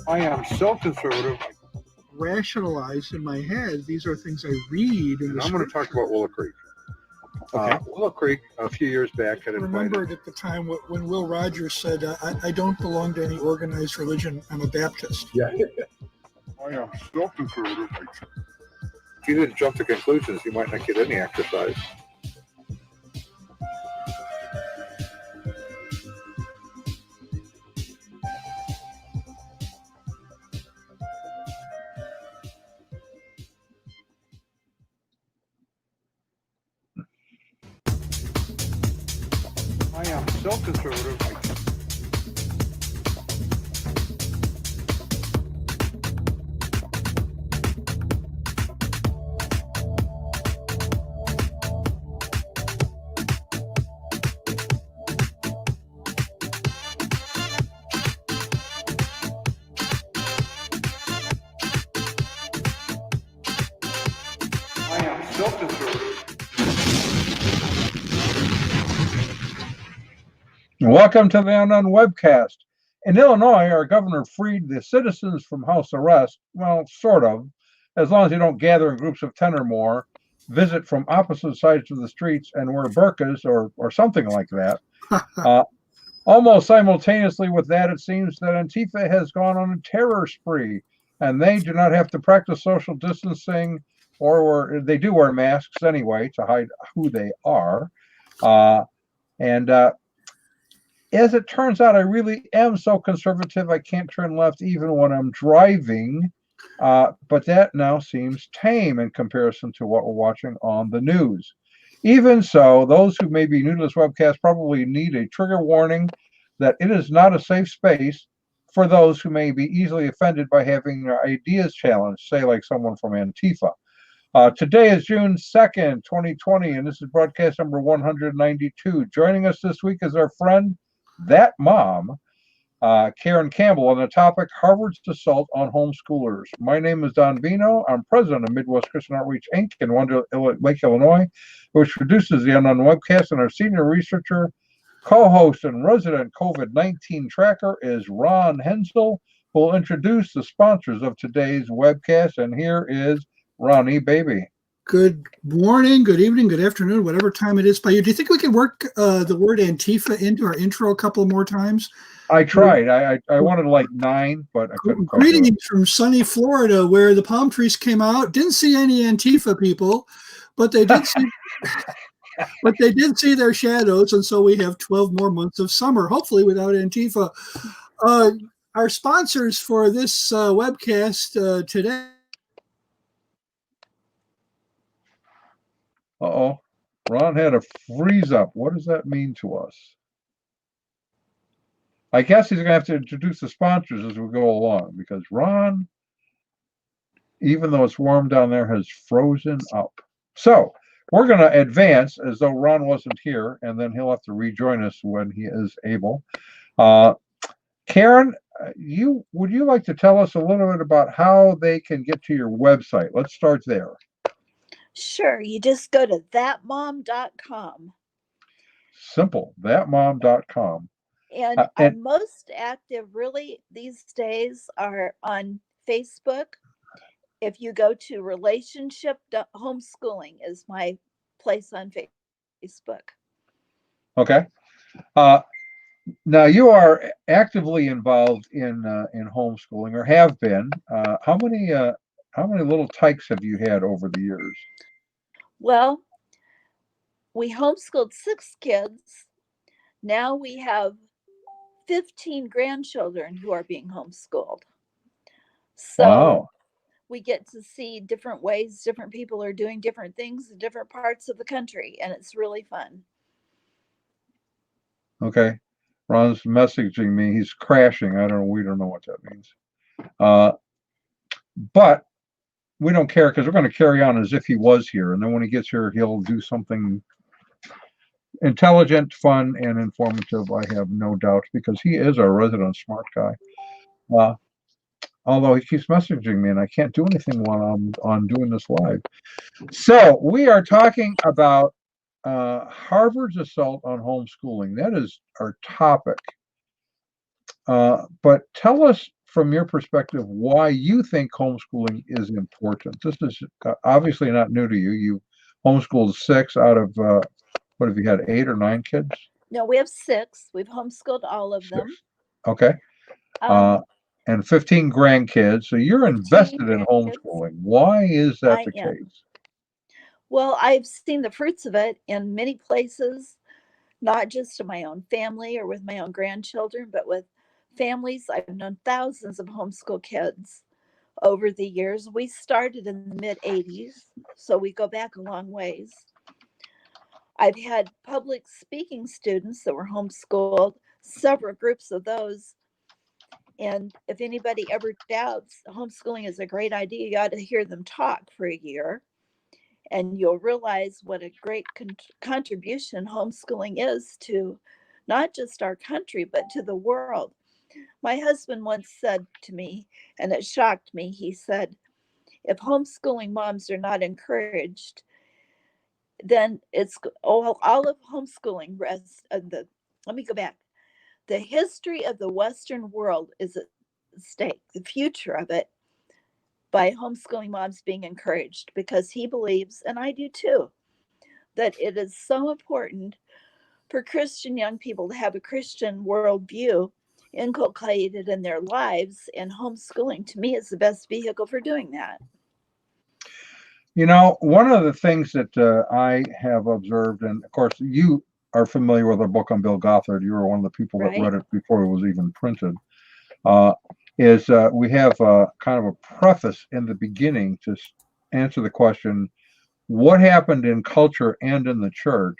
I am so conservative. Rationalize in my head. These are things I read. And I'm going to talk about Willow Creek. Okay. Willow Creek, a few years back, had remembered at the time when Will Rogers said, I don't belong to any organized religion. I'm a Baptist. Yeah. I am so conservative. If you didn't jump to conclusions, you might not get any exercise. I am so conservative. Welcome to the Unknown Webcast. In Illinois, our governor freed the citizens from house arrest. Well, sort of, as long as you don't gather in groups of 10 or more, visit from opposite sides of the streets, and wear burqas or something like that. Almost simultaneously with that, it seems that Antifa has gone on a terror spree, and they do not have to practice social distancing, or they do wear masks anyway to hide who they are. As it turns out, I really am so conservative I can't turn left even when I'm driving. But that now seems tame in comparison to what we're watching on the news. Even so, those who may be new to this webcast probably need a trigger warning that it is not a safe space for those who may be easily offended by having their ideas challenged, say like someone from Antifa. Today is June 2nd, 2020, and this is broadcast number 192. Joining us this week is our friend, Thatmom, Karen Campbell, on the topic Harvard's assault on homeschoolers. My name is Don Veinot. I'm president of Midwest Christian Outreach, Inc. in Wonder Lake, Illinois, which produces the Unknown Webcast, and our senior researcher, co-host, and resident COVID-19 tracker is Ron Henzel, who will introduce the sponsors of today's webcast. And here is Ronnie Baby. Good morning, good evening, good afternoon, whatever time it is by you. Do you think we can work the word Antifa into our intro a couple more times? I tried. I wanted like 9, but I couldn't. Greetings from sunny Florida, where the palm trees came out. Didn't see any Antifa people, but they did see. But they did see their shadows, and so we have 12 more months of summer, hopefully without Antifa. Our sponsors for this webcast today. Uh-oh. Ron had a freeze up. What does that mean to us? I guess he's going to have to introduce the sponsors as we go along, because Ron, even though it's warm down there, has frozen up. So we're going to advance as though Ron wasn't here, and then he'll have to rejoin us when he is able. Karen, would you like to tell us a little bit about how they can get to your website? Let's start there. Sure. You just go to thatmom.com. Simple. Thatmom.com. And I'm most active really these days are on Facebook. If you go to relationship homeschooling is my place on Facebook. Okay. Now you are actively involved in homeschooling, or have been. How many little tykes have you had over the years? Well, we homeschooled 6 kids. Now we have 15 grandchildren who are being homeschooled. So wow. We get to see different ways different people are doing different things in different parts of the country, and it's really fun. Okay. Ron's messaging me. He's crashing. We don't know what that means. But we don't care, because we're going to carry on as if he was here. And then when he gets here, he'll do something intelligent, fun, and informative, I have no doubt, because he is our resident smart guy. Although he keeps messaging me, and I can't do anything while I'm doing this live. So we are talking about Harvard's assault on homeschooling. That is our topic. But tell us from your perspective, why you think homeschooling is important. This is obviously not new to you. You homeschooled 6 out of, what have you had, 8 or 9 kids? No, we have 6. We've homeschooled all of 6. them. Okay. And 15 grandkids. So you're 15 invested in grandkids. homeschooling. Why is that I the am. case? Well, I've seen the fruits of it in many places, not just in my own family or with my own grandchildren, but with families. I've known thousands of homeschool kids over the years. We started in the mid 80s, so we go back a long ways. I've had public speaking students that were homeschooled, several groups of those. And if anybody ever doubts homeschooling is a great idea, you ought to hear them talk for a year. And you'll realize what a great contribution homeschooling is to not just our country, but to the world. My husband once said to me, and it shocked me, he said, if homeschooling moms are not encouraged, then it's all of homeschooling rests on let me go back. The history of the Western world is at stake, the future of it, by homeschooling moms being encouraged, because he believes, and I do too, that it is so important for Christian young people to have a Christian worldview inculcated in their lives, and homeschooling to me is the best vehicle for doing that. You know, one of the things that I have observed, and of course you are familiar with our book on Bill Gothard. You were one of the people that read it before it was even printed. Is we have kind of a preface in the beginning to answer the question, what happened in culture and in the church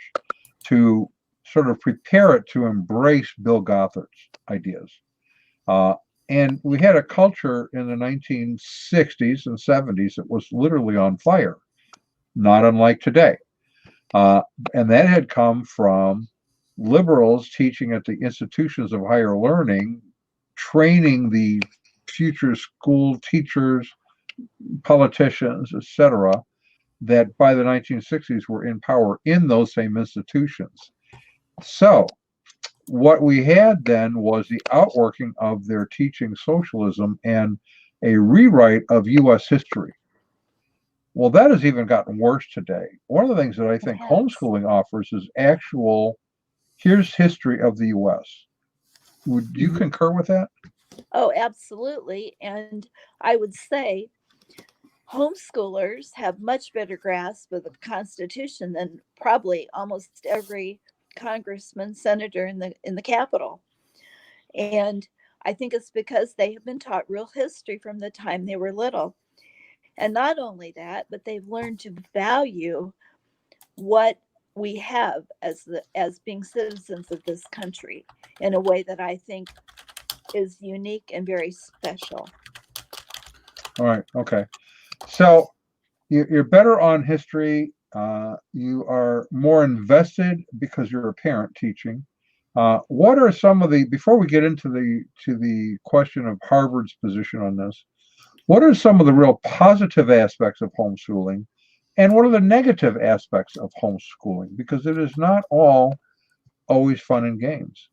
to sort of prepare it to embrace Bill Gothard's ideas. And we had a culture in the 1960s and 70s that was literally on fire, not unlike today. And that had come from liberals teaching at the institutions of higher learning, training the future school teachers, politicians, etc., that by the 1960s were in power in those same institutions. So what we had then was the outworking of their teaching socialism and a rewrite of U.S. history. Well, that has even gotten worse today. One of the things that I think homeschooling offers is actual, here's history of the U.S. Would you concur with that? Oh, absolutely. And I would say homeschoolers have much better grasp of the Constitution than probably almost every congressman, senator in the Capitol. And I think it's because they have been taught real history from the time they were little. And not only that, but they've learned to value what we have as being citizens of this country in a way that I think is unique and very special. All right. Okay. So you're better on history. You are more invested because you're a parent teaching. What are some of the, before we get into the question of Harvard's position on this, what are some of the real positive aspects of homeschooling, and what are the negative aspects of homeschooling? Because it is not all always fun and games.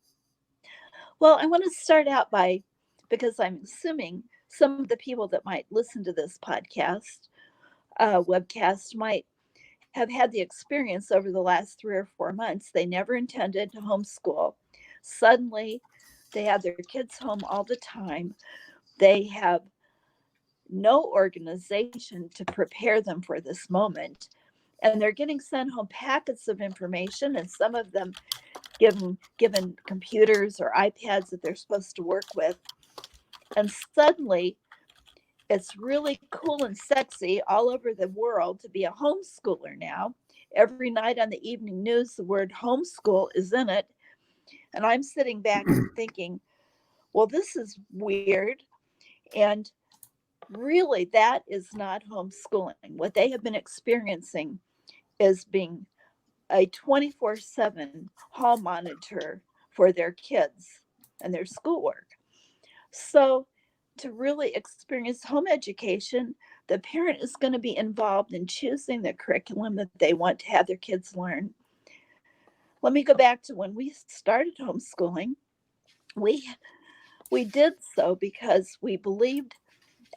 Well, I want to start out by, because I'm assuming some of the people that might listen to this webcast might have had the experience over the last 3 or 4 months. They never intended to homeschool. Suddenly, they have their kids home all the time. They have no organization to prepare them for this moment. And they're getting sent home packets of information, and some of them given computers or iPads that they're supposed to work with. And suddenly, it's really cool and sexy all over the world to be a homeschooler now. Every night on the evening news, the word homeschool is in it. And I'm sitting back and thinking, well, this is weird. And really, that is not homeschooling. What they have been experiencing is being a 24/7 hall monitor for their kids and their schoolwork. So to really experience home education, the parent is going to be involved in choosing the curriculum that they want to have their kids learn. Let me go back to when we started homeschooling. we did so because we believed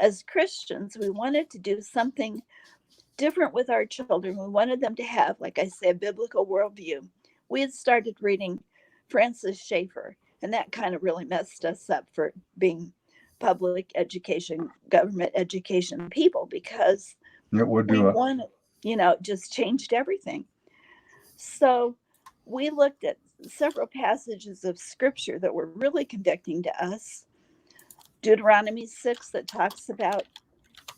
as Christians, we wanted to do something different with our children. We wanted them to have, like I say, a biblical worldview. We had started reading Francis Schaeffer, and that kind of really messed us up for being public education, government education people, because It would we do it. wanted, it just changed everything. So we looked at several passages of scripture that were really convicting to us. Deuteronomy 6 that talks about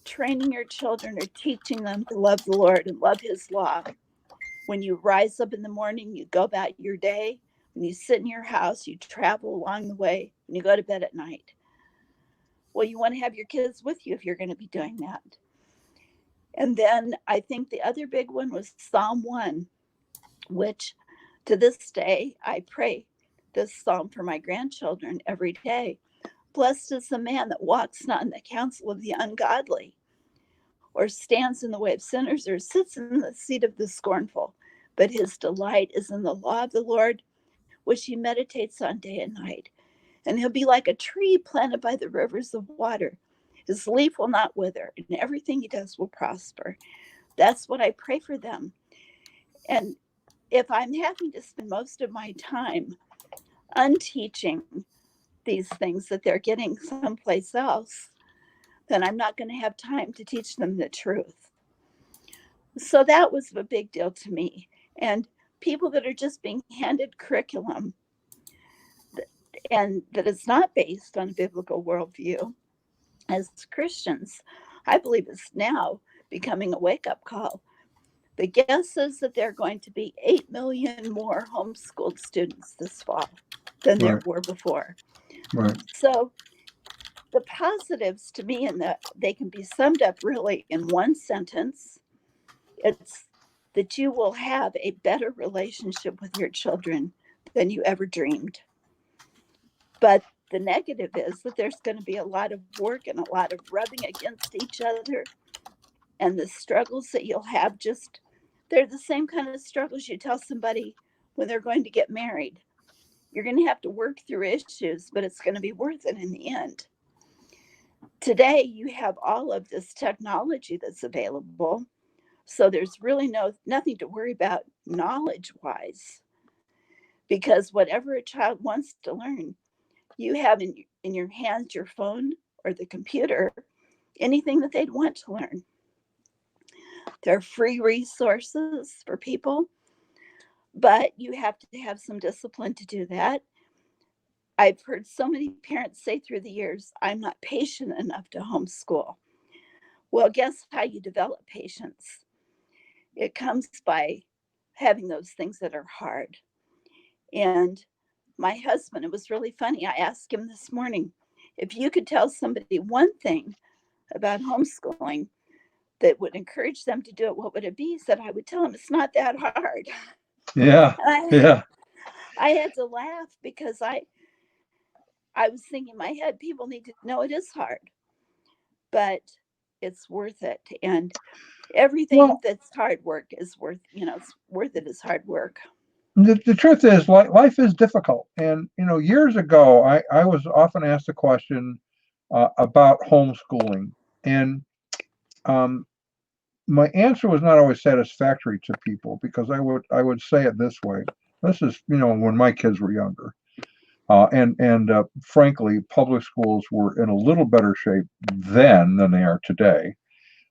training your children or teaching them to love the Lord and love his law. When you rise up in the morning, you go about your day. When you sit in your house, you travel along the way, and you go to bed at night. Well, you want to have your kids with you if you're going to be doing that. And then I think the other big one was Psalm 1, which to this day, I pray this psalm for my grandchildren every day. Blessed is the man that walks not in the counsel of the ungodly, or stands in the way of sinners, or sits in the seat of the scornful. But his delight is in the law of the Lord, which he meditates on day and night. And he'll be like a tree planted by the rivers of water. His leaf will not wither, and everything he does will prosper. That's what I pray for them. And if I'm having to spend most of my time unteaching these things that they're getting someplace else, then I'm not going to have time to teach them the truth. So that was a big deal to me. And people that are just being handed curriculum and that is not based on a biblical worldview, as Christians, I believe is now becoming a wake-up call. The guess is that there are going to be 8 million more homeschooled students this fall than there were before. Right. So the positives to me, in that they can be summed up really in one sentence. It's that you will have a better relationship with your children than you ever dreamed. But the negative is that there's going to be a lot of work and a lot of rubbing against each other. And the struggles that you'll have, they're the same kind of struggles you tell somebody when they're going to get married. You're going to have to work through issues, but it's going to be worth it in the end. Today, you have all of this technology that's available. So there's really nothing to worry about knowledge-wise, because whatever a child wants to learn, you have in your hands your phone or the computer, anything that they'd want to learn. There are free resources for people, but you have to have some discipline to do that. I've heard so many parents say through the years, I'm not patient enough to homeschool. Well, guess how you develop patience? It comes by having those things that are hard. And my husband, it was really funny. I asked him this morning, if you could tell somebody one thing about homeschooling that would encourage them to do it, what would it be? He said, I would tell them it's not that hard. Yeah. Yeah. I had to laugh because I was thinking in my head, people need to know it is hard, but it's worth it. And everything that's hard work is worth, it's worth it as hard work. The truth is, life is difficult. And, years ago, I was often asked a question about homeschooling. And my answer was not always satisfactory to people, because I would say it this way. This is, when my kids were younger. And frankly, public schools were in a little better shape then than they are today.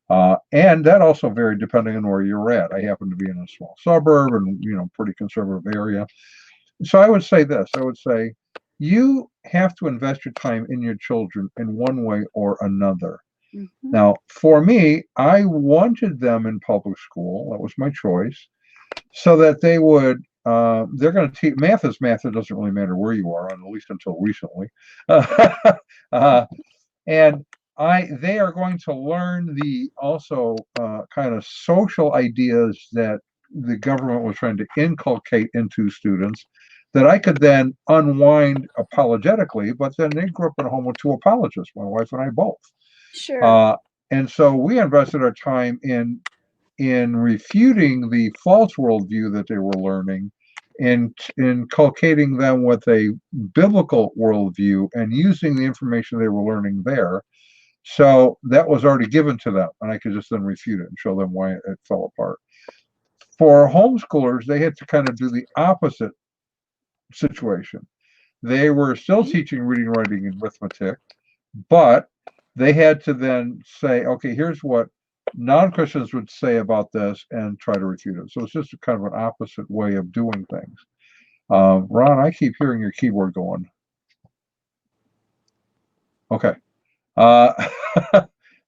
And that also varied depending on where you're at. I happen to be in a small suburb and, pretty conservative area. So I would say this, you have to invest your time in your children in one way or another. Mm-hmm. Now, for me, I wanted them in public school. That was my choice, so that they would, they're going to teach, math is math. It doesn't really matter where you are, at least until recently. And they are going to learn the also kind of social ideas that the government was trying to inculcate into students, that I could then unwind apologetically. But then they grew up in a home with two apologists, my wife and I both. Sure. And so we invested our time in refuting the false worldview that they were learning, inculcating them with a biblical worldview and using the information they were learning there. So that was already given to them, and I could just then refute it and show them why it fell apart. For homeschoolers, they had to kind of do the opposite situation. They were still teaching reading, writing, and arithmetic, but they had to then say, okay, here's what non-Christians would say about this and try to refute it. So it's just a kind of an opposite way of doing things. Ron, I keep hearing your keyboard going. Okay.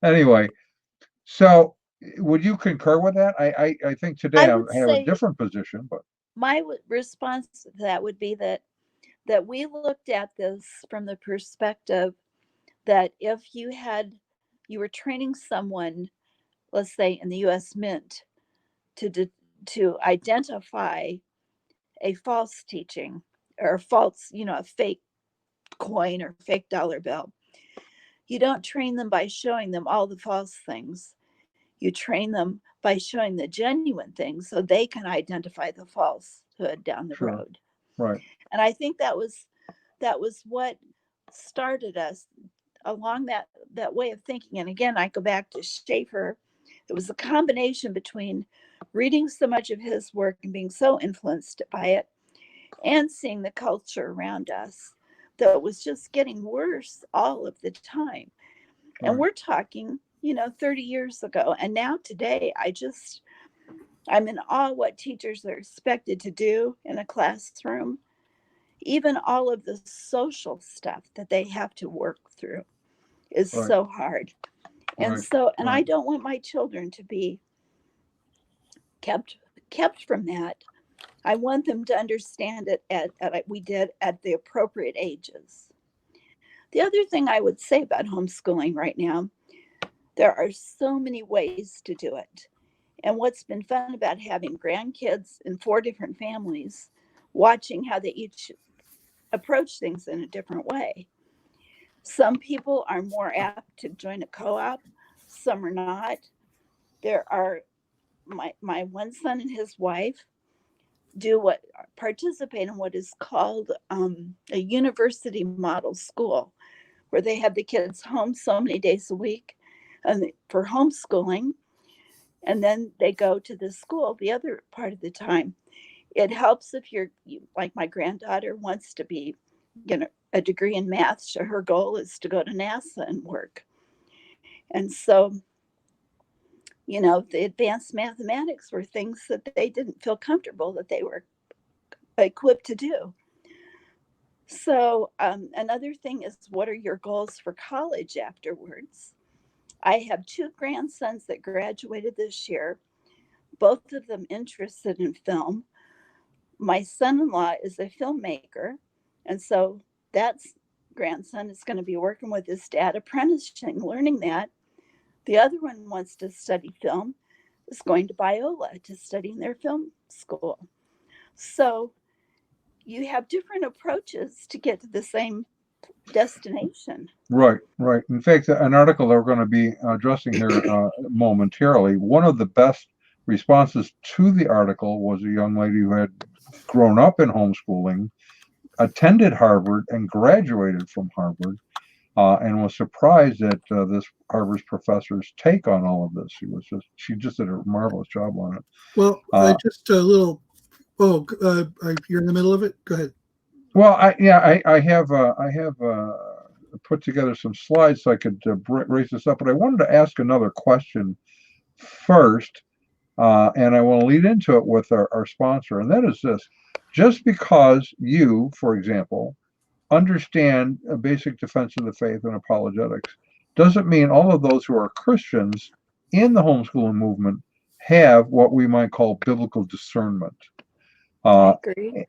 Anyway, so would you concur with that? I think today I have a different position, but my response to that would be that we looked at this from the perspective that if you were training someone, let's say in the U.S. Mint, to identify a false teaching or a false, a fake coin or fake dollar bill, you don't train them by showing them all the false things. You train them by showing the genuine things so they can identify the falsehood down the road. Right. And I think that was what started us along that way of thinking. And again, I go back to Schaeffer. It was a combination between reading so much of his work and being so influenced by it and seeing the culture around us that was just getting worse all of the time. Right. And we're talking, 30 years ago. And now today, I'm in awe what teachers are expected to do in a classroom. Even all of the social stuff that they have to work through is so hard. And I don't want my children to be kept from that. I want them to understand it we did at the appropriate ages. The other thing I would say about homeschooling right now, there are so many ways to do it. And what's been fun about having grandkids in 4 different families, watching how they each approach things in a different way. Some people are more apt to join a co-op, some are not. There are my one son and his wife participate in what is called a university model school, where they have the kids home so many days a week for homeschooling, and then they go to the school the other part of the time. It helps if you're like my granddaughter wants to be, a degree in math. So her goal is to go to NASA and work. And so, the advanced mathematics were things that they didn't feel comfortable that they were equipped to do. So another thing is, what are your goals for college afterwards? I have 2 grandsons that graduated this year, both of them interested in film. My son-in-law is a filmmaker, and so that grandson is going to be working with his dad, apprenticing, learning that. The other one wants to study film, is going to Biola to study in their film school. So you have different approaches to get to the same destination. Right. In fact, an article that we're going to be addressing here momentarily, one of the best responses to the article was a young lady who had grown up in homeschooling, attended Harvard, and graduated from Harvard, and was surprised at this Harvard's professor's take on all of this. She just did a marvelous job on it. Well, just a little. Oh, you're in the middle of it. Go ahead. Well, I have put together some slides so I could raise this up, but I wanted to ask another question first, and I want to lead into it with our sponsor, and that is this: just because you, for example, understand a basic defense of the faith and apologetics, doesn't mean all of those who are Christians in the homeschooling movement have what we might call biblical discernment. I agree.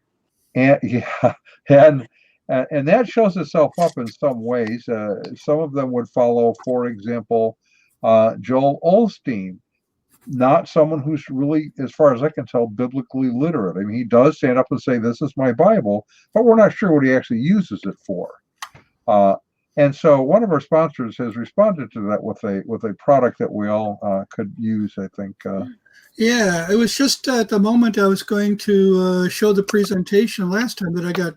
And that shows itself up in some ways. Some of them would follow, for example, Joel Osteen, not someone who's really, as far as I can tell, biblically literate. I mean, he does stand up and say, "This is my Bible," but we're not sure what he actually uses it for. And so one of our sponsors has responded to that with a product that we all could use, I think. Yeah, it was just at the moment I was going to show the presentation last time that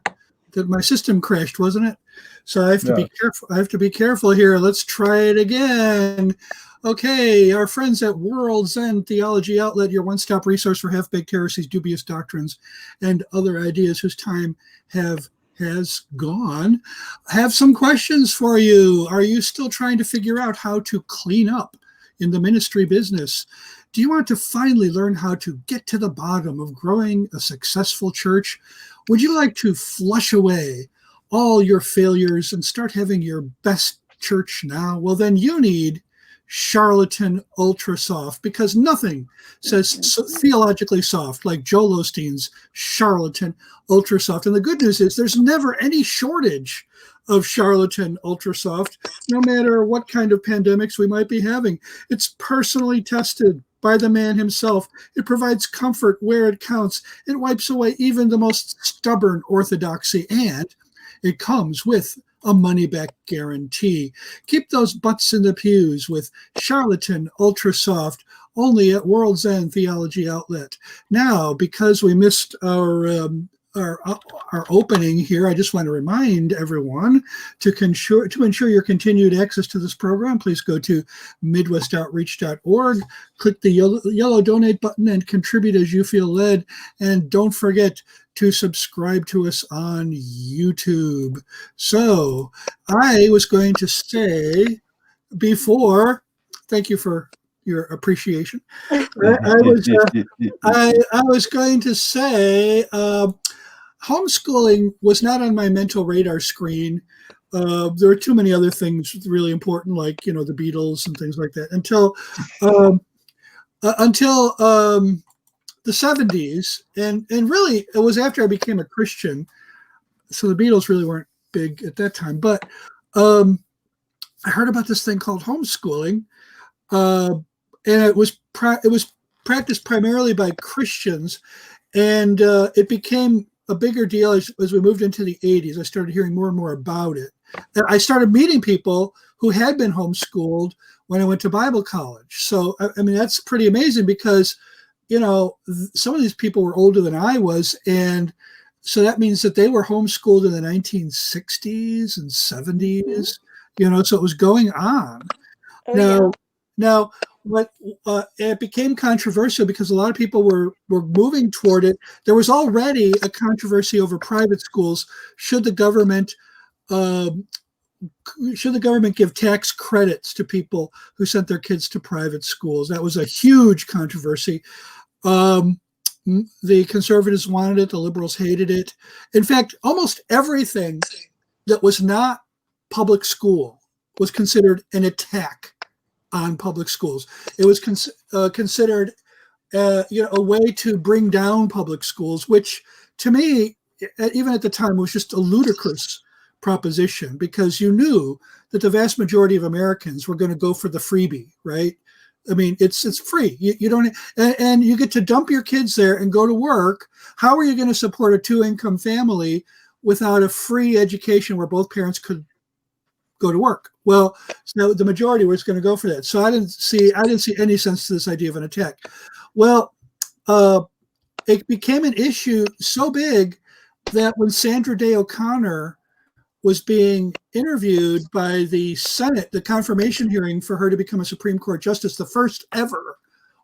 my system crashed, wasn't it? So I have to be careful. I have to be careful here. Let's try it again. Okay, our friends at World's End Theology Outlet, your one-stop resource for half-baked heresies, dubious doctrines, and other ideas whose time has gone, have some questions for you. Are you still trying to figure out how to clean up in the ministry business? Do you want to finally learn how to get to the bottom of growing a successful church? Would you like to flush away all your failures and start having your best church now? Well, then you need Charlatan Ultra Soft, because nothing says theologically soft like Joel Osteen's Charlatan Ultra Soft. And the good news is there's never any shortage of Charlatan Ultra Soft, no matter what kind of pandemics we might be having. It's personally tested by the man himself. It provides comfort where it counts. It wipes away even the most stubborn orthodoxy, and it comes with a money-back guarantee. Keep those butts in the pews with Charlatan Ultra Soft, only at World's End Theology Outlet. Now, because we missed our opening here, I just want to remind everyone to ensure your continued access to this program. Please go to midwestoutreach.org, click the yellow donate button, and contribute as you feel led. And don't forget to subscribe to us on YouTube. So I was going to say before, thank you for your appreciation. I was going to say homeschooling was not on my mental radar screen. There were too many other things really important, like, the Beatles and things like that, until the 70s. And really, it was after I became a Christian. So the Beatles really weren't big at that time. But I heard about this thing called homeschooling. And it was practiced primarily by Christians. And it became a bigger deal as we moved into the 80s. I started hearing more and more about it. And I started meeting people who had been homeschooled when I went to Bible college. So, I mean, that's pretty amazing because, some of these people were older than I was. And so that means that they were homeschooled in the 1960s and 70s, so it was going on. Now, what it became controversial because a lot of people were moving toward it. There was already a controversy over private schools. Should the government give tax credits to people who sent their kids to private schools? That was a huge controversy. The conservatives wanted it. The liberals hated it. In fact, almost everything that was not public school was considered an attack on public schools. It was considered, a way to bring down public schools, which to me, even at the time, was just a ludicrous proposition because you knew that the vast majority of Americans were going to go for the freebie, right? I mean, it's free. You don't, and you get to dump your kids there and go to work. How are you going to support a 2-income family without a free education where both parents could go to work? Well, so the majority was going to go for that. So I didn't see any sense to this idea of an attack. Well, it became an issue so big that when Sandra Day O'Connor was being interviewed by the Senate, the confirmation hearing for her to become a Supreme Court justice, the first ever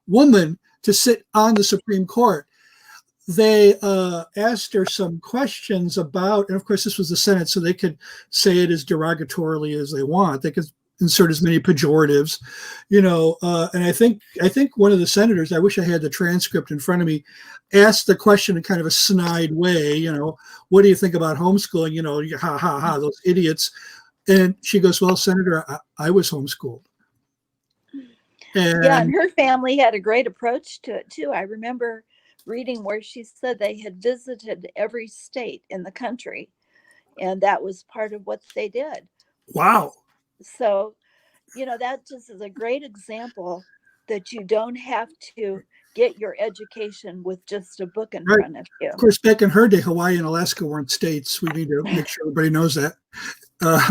woman to sit on the Supreme Court, they asked her some questions about, and of course this was the Senate, so they could say it as derogatorily as they want. They could insert as many pejoratives, and I think one of the senators, I wish I had the transcript in front of me, asked the question in kind of a snide way, what do you think about homeschooling? Ha ha ha, those idiots. And she goes, well, Senator, I was homeschooled. And her family had a great approach to it too. I remember reading where she said they had visited every state in the country, and that was part of what they did. Wow. So, that just is a great example that you don't have to get your education with just a book in front of you. Of course, back in her day, Hawaii and Alaska weren't states. We need to make sure everybody knows that.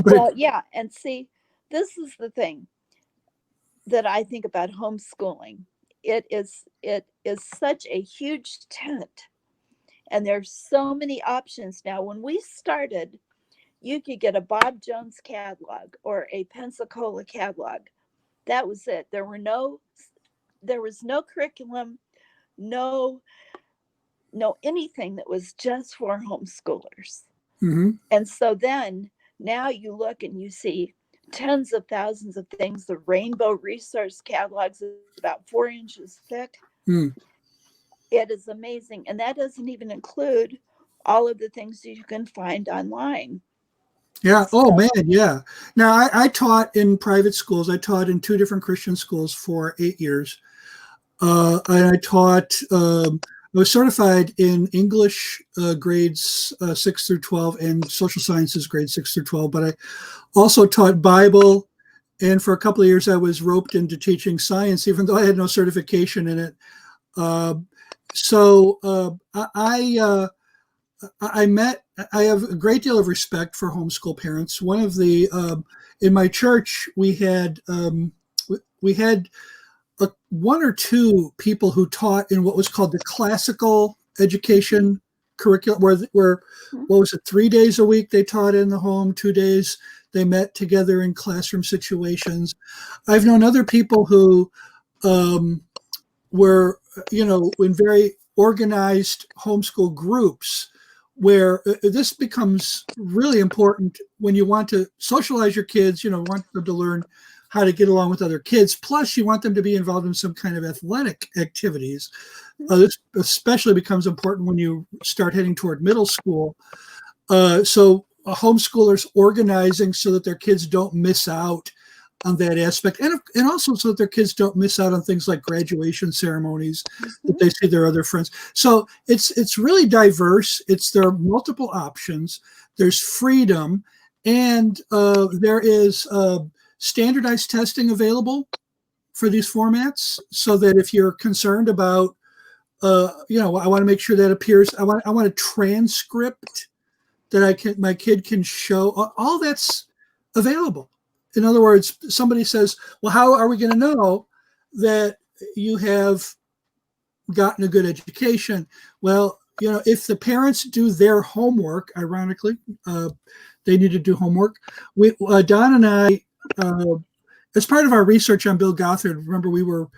Well, yeah. And see, this is the thing that I think about homeschooling it is such a huge tent, and there's so many options now. When we started, you could get a Bob Jones catalog or a Pensacola catalog. That was it. There was no curriculum, no anything that was just for homeschoolers. Mm-hmm. And so then now you look and you see tens of thousands of things. The Rainbow Resource Catalogs is about 4 inches thick. Mm. It is amazing. And that doesn't even include all of the things you can find online. Yeah. Oh, man. Yeah. Now, I taught in private schools. I taught in 2 different Christian schools for 8 years. And I taught, I was certified in English grades 6 through 12 and social sciences grades 6 through 12. But I also taught Bible. And for a couple of years, I was roped into teaching science, even though I had no certification in it. I have a great deal of respect for homeschool parents. One of the, in my church, we had 1 or 2 people who taught in what was called the classical education curriculum, where what was it, 3 days a week they taught in the home, 2 days they met together in classroom situations. I've known other people who were, in very organized homeschool groups, where this becomes really important when you want to socialize your kids, want them to learn how to get along with other kids. Plus, you want them to be involved in some kind of athletic activities. This especially becomes important when you start heading toward middle school. So homeschoolers organizing so that their kids don't miss out on that aspect, and also so that their kids don't miss out on things like graduation ceremonies, that they see their other friends. So it's really diverse. There are multiple options. There's freedom, and there is standardized testing available for these formats, so that if you're concerned about, I want to make sure that appears. I want a transcript that my kid can show. All that's available. In other words, somebody says, well, how are we going to know that you have gotten a good education? Well, if the parents do their homework, ironically, they need to do homework. Don and I, as part of our research on Bill Gothard, remember we were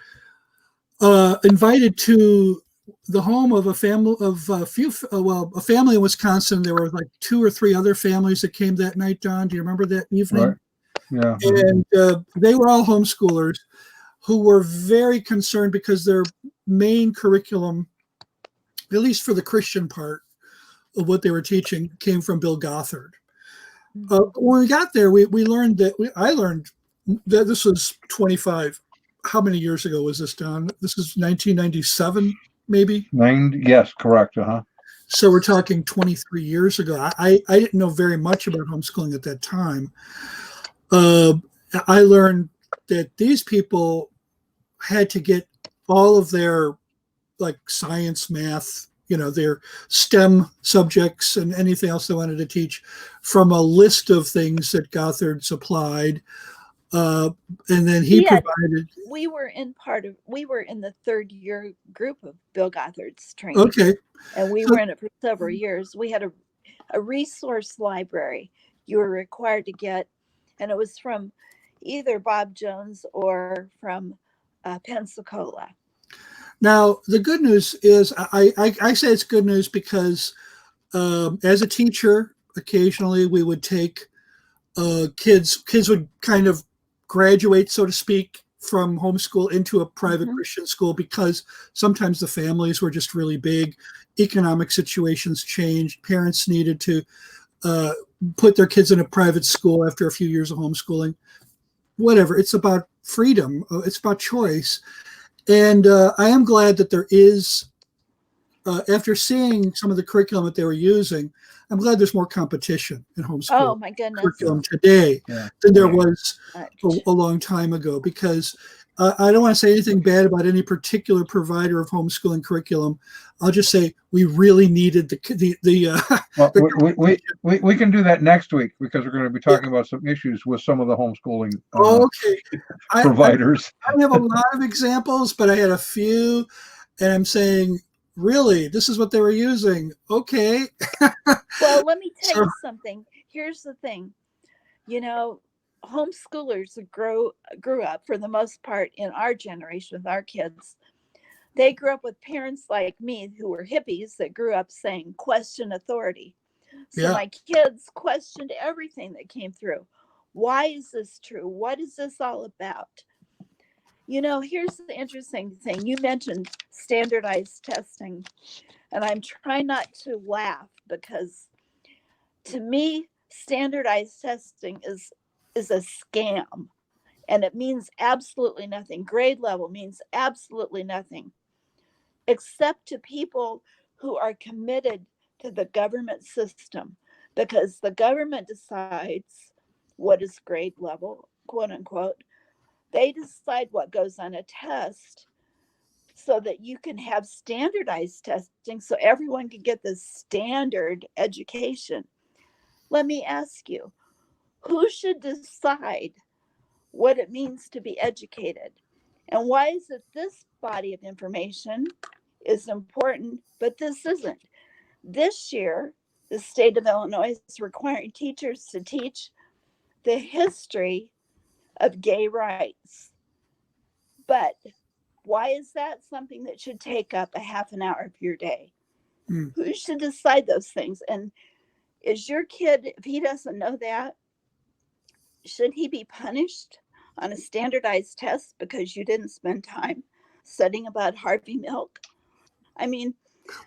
invited to the home of a family a family in Wisconsin. There were like 2 or 3 other families that came that night, Don. Do you remember that evening? Right. Yeah. And they were all homeschoolers who were very concerned because their main curriculum, at least for the Christian part of what they were teaching, came from Bill Gothard. When we got there, I learned that this was 25. How many years ago was this, Don? This is 1997, maybe? Yes, correct. So we're talking 23 years ago. I didn't know very much about homeschooling at that time. I learned that these people had to get all of their science, math, their STEM subjects and anything else they wanted to teach from a list of things that Gothard supplied. And then he provided. We were in the 3rd year group of Bill Gothard's training. Okay. And we were in it for several years. We had a resource library you were required to get, and it was from either Bob Jones or from Pensacola. Now, the good news is, I say it's good news because as a teacher, occasionally we would take kids would kind of graduate, so to speak, from homeschool into a private Christian school, because sometimes the families were just really big. Economic situations changed. Parents needed to put their kids in a private school after a few years of homeschooling. Whatever. It's about freedom. It's about choice. And I am glad that there is, after seeing some of the curriculum that they were using, I'm glad there's more competition in homeschool my goodness. curriculum today than there was a long time ago, because I don't want to say anything bad about any particular provider of homeschooling curriculum. I'll just say we really needed Well, we can do that next week because we're going to be talking about some issues with some of the homeschooling okay. providers. I have a lot of examples, but I had a few, and I'm saying, really, this is what they were using. Okay. Well, let me tell you something. Here's the thing. You know, homeschoolers grew up for the most part in our generation with our kids. They grew up with parents like me who were hippies that grew up saying question authority. So my kids questioned everything that came through. Why is this true? What is this all about? You know, here's the interesting thing. You mentioned standardized testing, and I'm trying not to laugh because to me, standardized testing is a scam, and it means absolutely nothing. Grade level means absolutely nothing, except to people who are committed to the government system, because the government decides what is grade level, quote unquote. They decide what goes on a test so that you can have standardized testing so everyone can get the standard education. Let me ask you, who should decide what it means to be educated? And why is it this body of information is important, but this isn't? This year, the state of Illinois is requiring teachers to teach the history of gay rights. But why is that something that should take up a half an hour of your day? Who should decide those things? And is your kid, if he doesn't know that, should he be punished on a standardized test because you didn't spend time studying about Harvey Milk? I mean,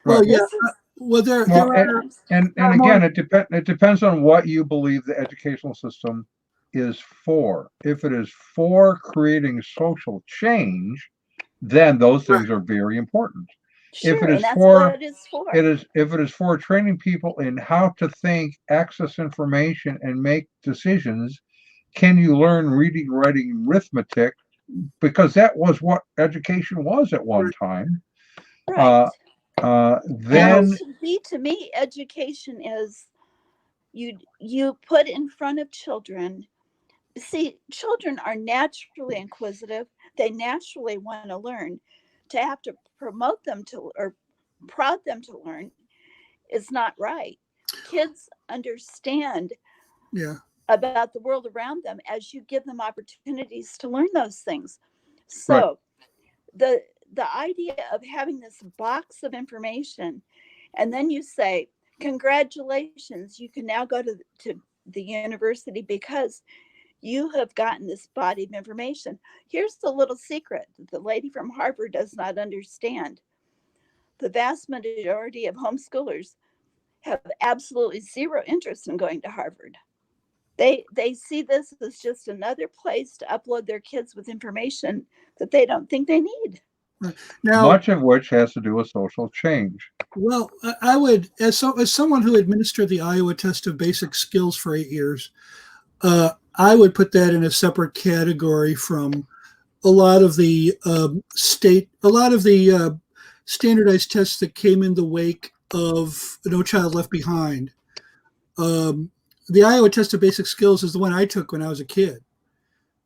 well, Right. yeah. And again, it depends on what you believe the educational system is for. If it is for creating social change, then those things are very important. sure, If it is and that's for what it is for. if it is for training people in how to think, access information, and make decisions, can you learn reading, writing, arithmetic? Because that was what education was at one time. Right. Then to me, education is you put in front of children. See, children are naturally inquisitive. They naturally want to learn. To have to promote them to or prod them to learn is not right. Kids understand about the world around them as you give them opportunities to learn those things. So the idea of having this box of information, and then you say, congratulations, you can now go to the university because you have gotten this body of information. Here's the little secret that the lady from Harvard does not understand. The vast majority of homeschoolers have absolutely zero interest in going to Harvard. They see this as just another place to upload their kids with information that they don't think they need. Now, much of which has to do with social change. Well, I would, as someone who administered the Iowa Test of Basic Skills for 8 years, I would put that in a separate category from a lot of the standardized tests that came in the wake of No Child Left Behind. The Iowa Test of Basic Skills is the one I took when I was a kid.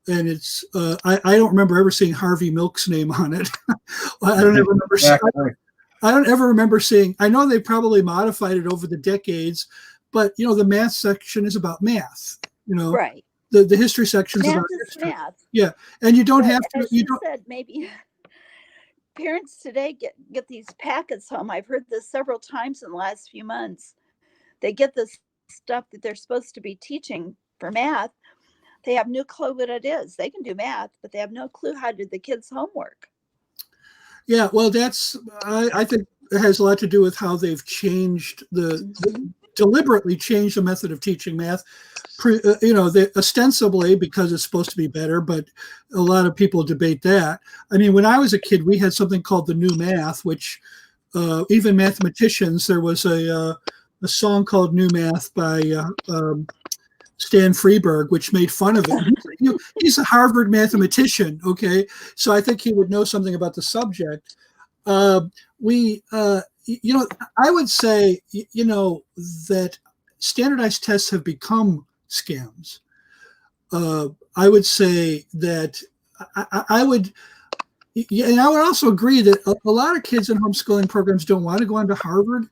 And it's I don't remember ever seeing Harvey Milk's name on it. I don't ever remember seeing. I know they probably modified it over the decades, but you know the math section is about math. You know, right? The history section is about history. Math. Yeah, and you don't have to. As you said, maybe parents today get these packets home. I've heard this several times in the last few months. They get this stuff that they're supposed to be teaching for math. They have no clue what it is. They can do math, but they have no clue how to do the kids' homework. Yeah, well, I think it has a lot to do with how they've changed deliberately changed the method of teaching math. Ostensibly because it's supposed to be better, but a lot of people debate that. I mean, when I was a kid, we had something called the New Math, which even mathematicians, there was a song called New Math by Stan Freberg, which made fun of it. He's a Harvard mathematician, okay? So I think he would know something about the subject. I would say, that standardized tests have become scams. I would say that I would also agree that a lot of kids in homeschooling programs don't want to go on to Harvard.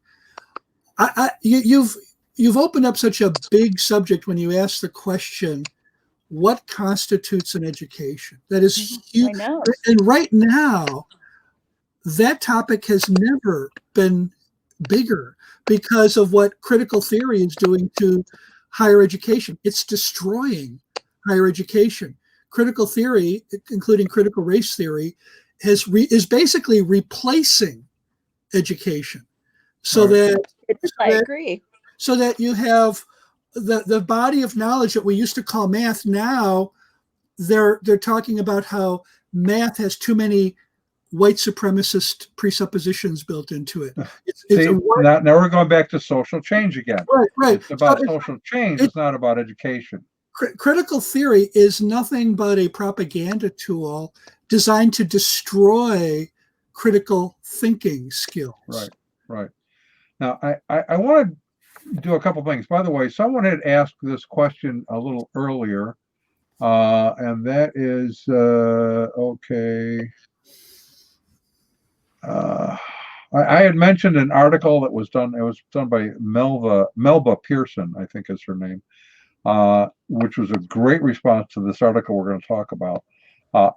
You've opened up such a big subject when you ask the question, what constitutes an education? That is huge. I know. And right now, that topic has never been bigger because of what critical theory is doing to higher education. It's destroying higher education. Critical theory, including critical race theory, is basically replacing education. I agree. So that you have the body of knowledge that we used to call math. Now they're talking about how math has too many white supremacist presuppositions built into it. Now we're going back to social change again. Right. It's about social change. It's not about education. Critical theory is nothing but a propaganda tool designed to destroy critical thinking skills. Right. Now, I want to do a couple things. By the way, someone had asked this question a little earlier, and that is, okay. I had mentioned an article that was done. It was done by Melba Pearson, I think is her name, which was a great response to this article we're going to talk about.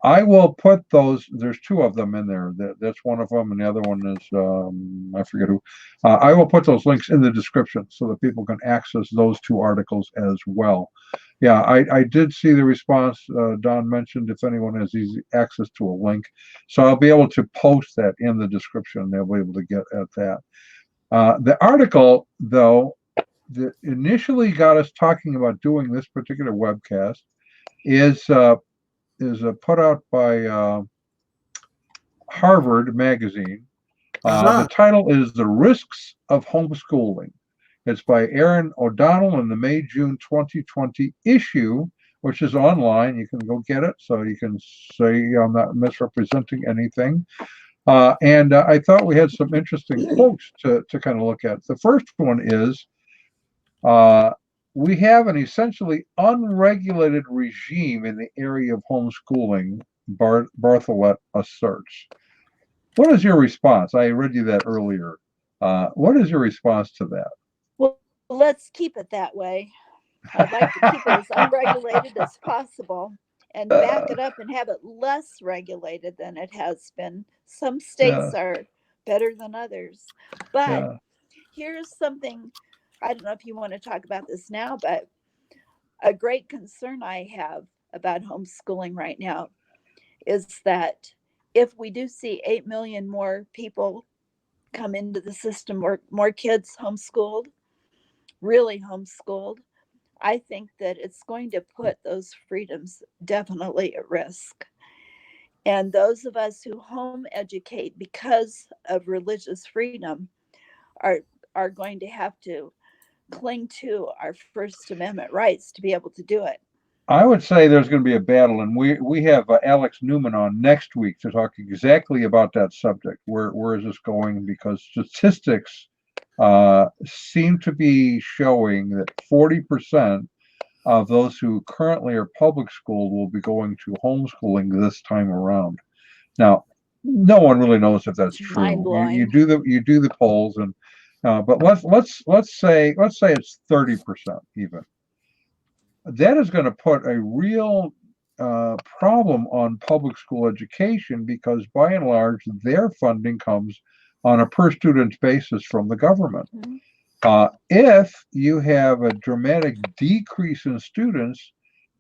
I will put those. There's two of them in there. That's one of them, and the other one is I forget who. I will put those links in the description so that people can access those two articles as well. Yeah, I did see the response. Don mentioned if anyone has easy access to a link, so I'll be able to post that in the description. They'll be able to get at that. The article, though, that initially got us talking about doing this particular webcast is put out by Harvard Magazine. The title is "The Risks of Homeschooling." It's by Aaron O'Donnell in the May-June 2020 issue, which is online. You can go get it, so you can say I'm not misrepresenting anything. And I thought we had some interesting quotes to kind of look at. The first one is, we have an essentially unregulated regime in the area of homeschooling, Bartholet asserts. What is your response? I read you that earlier. What is your response to that? Well, let's keep it that way. I'd like to keep it as unregulated as possible and back it up and have it less regulated than it has been. Some states are better than others. But here's something, I don't know if you want to talk about this now, but a great concern I have about homeschooling right now is that if we do see 8 million more people come into the system, or more kids homeschooled, really homeschooled, I think that it's going to put those freedoms definitely at risk. And those of us who home educate because of religious freedom are going to have to cling to our First Amendment rights to be able to do it. I would say there's going to be a battle, and we have Alex Newman on next week to talk exactly about that subject. Where is this going? Because statistics seem to be showing that 40% of those who currently are public schooled will be going to homeschooling this time around. Now, no one really knows if that's true. You do the polls, and but let's say it's 30% even. That is going to put a real problem on public school education, because by and large their funding comes on a per student basis from the government. If you have a dramatic decrease in students,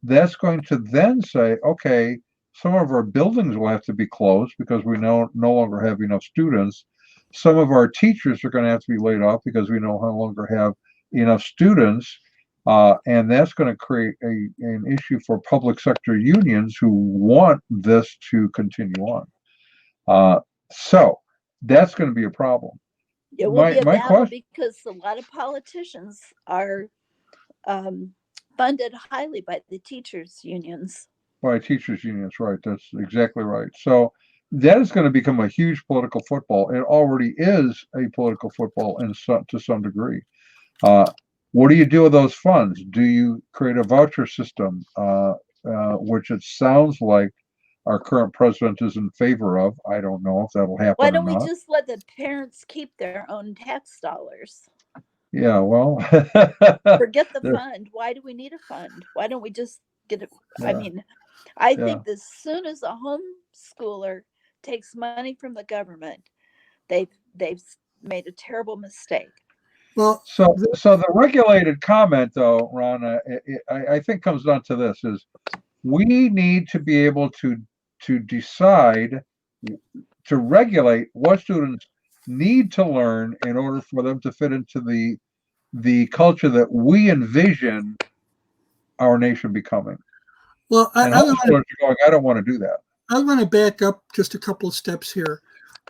that's going to then say, okay, some of our buildings will have to be closed because we no longer have enough students. Some of our teachers are going to have to be laid off because we no longer have enough students. And that's going to create an issue for public sector unions who want this to continue on. So that's going to be a problem. It will be a battle because a lot of politicians are funded highly by the teachers' unions. By teachers' unions, right? That's exactly right. So that is going to become a huge political football. It already is a political football to some degree. What do you do with those funds? Do you create a voucher system, which it sounds like our current president is in favor of? I don't know if that'll happen Why or don't we not. just let the parents keep their own tax dollars? Yeah, well, Forget the there- fund. Why do we need a fund? Why don't we just get it? I Yeah. mean, I Yeah. think as soon as a homeschooler takes money from the government, they've made a terrible mistake. Well, so the regulated comment, though, Ron, I think comes down to this: is we need to be able to decide to regulate what students need to learn in order for them to fit into the culture that we envision our nation becoming. well, And homeschoolers are going, I don't want to do that. I want to back up just a couple of steps here.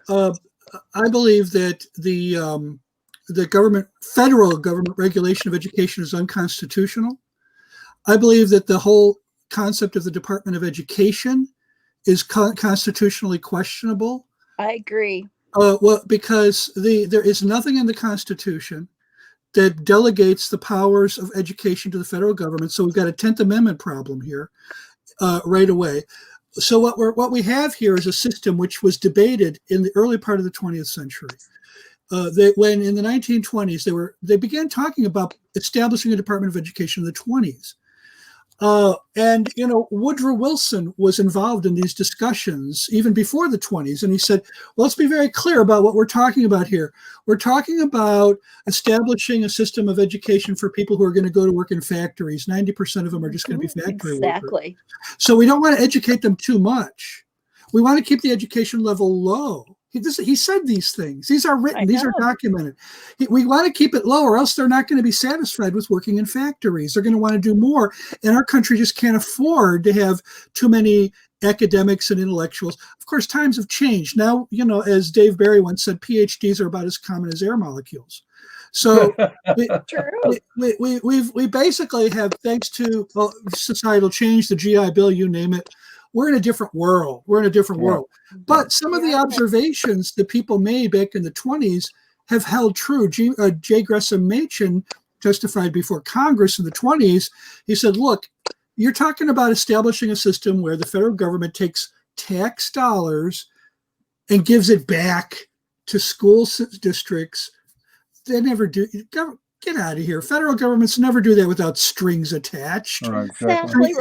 I believe that the federal government regulation of education is unconstitutional. I believe that the whole concept of the Department of Education is constitutionally questionable. I agree. Well, because there is nothing in the Constitution that delegates the powers of education to the federal government. So we've got a 10th Amendment problem here right away. So what we have here is a system which was debated in the early part of the 20th century. When in the 1920s they began talking about establishing a Department of Education in the 20s. And Woodrow Wilson was involved in these discussions even before the 20s, and he said, well, let's be very clear about what we're talking about here. We're talking about establishing a system of education for people who are going to go to work in factories. 90% of them are just going to be factory workers. Exactly. So we don't want to educate them too much. We want to keep the education level low. He said these things. These are written. These are documented. We want to keep it low, or else they're not going to be satisfied with working in factories. They're going to want to do more. And our country just can't afford to have too many academics and intellectuals. Of course, times have changed. Now, as Dave Barry once said, PhDs are about as common as air molecules. So we basically have, thanks to societal change, the GI Bill, you name it, we're in a different world. But some of the observations that people made back in the 20s have held true. J. Gresham Machen testified before Congress in the 20s. He said, look, you're talking about establishing a system where the federal government takes tax dollars and gives it back to school districts. They never do. Get out of here. Federal governments never do that without strings attached. Right, exactly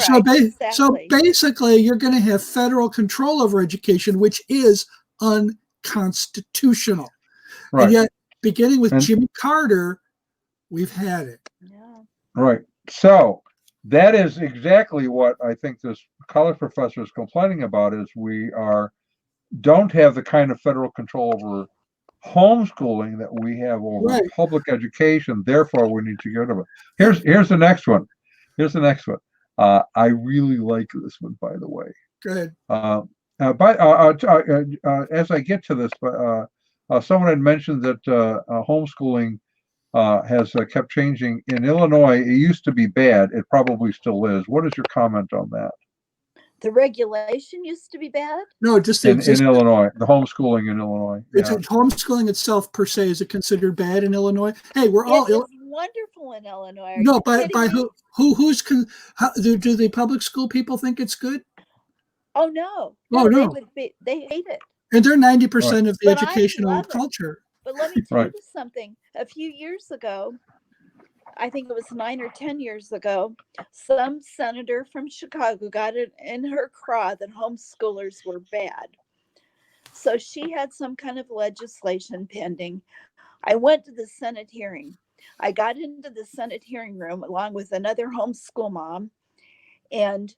right. So basically, you're going to have federal control over education, which is unconstitutional. Right. And yet, beginning with Jimmy Carter, we've had it. Yeah. Right. So that is exactly what I think this college professor is complaining about, is we don't have the kind of federal control over homeschooling that we have over public education. Therefore, we need to get rid of it. Here's the next one. I really like this one, by the way. Go ahead. As I get to this, someone had mentioned that homeschooling has kept changing. In Illinois, it used to be bad. It probably still is. What is your comment on that? The regulation used to be bad? No, just in Illinois, the homeschooling in Illinois. It's homeschooling itself per se. Is it considered bad in Illinois? Hey, we're all wonderful in Illinois. No, by do the public school people think it's good? Oh no. Oh no. They hate it. And they're 90% of the educational culture. But let me tell you something. A few years ago, I think it was 9 or 10 years ago, some senator from Chicago got it in her craw that homeschoolers were bad. So she had some kind of legislation pending. I went to the Senate hearing. I got into the Senate hearing room along with another homeschool mom, and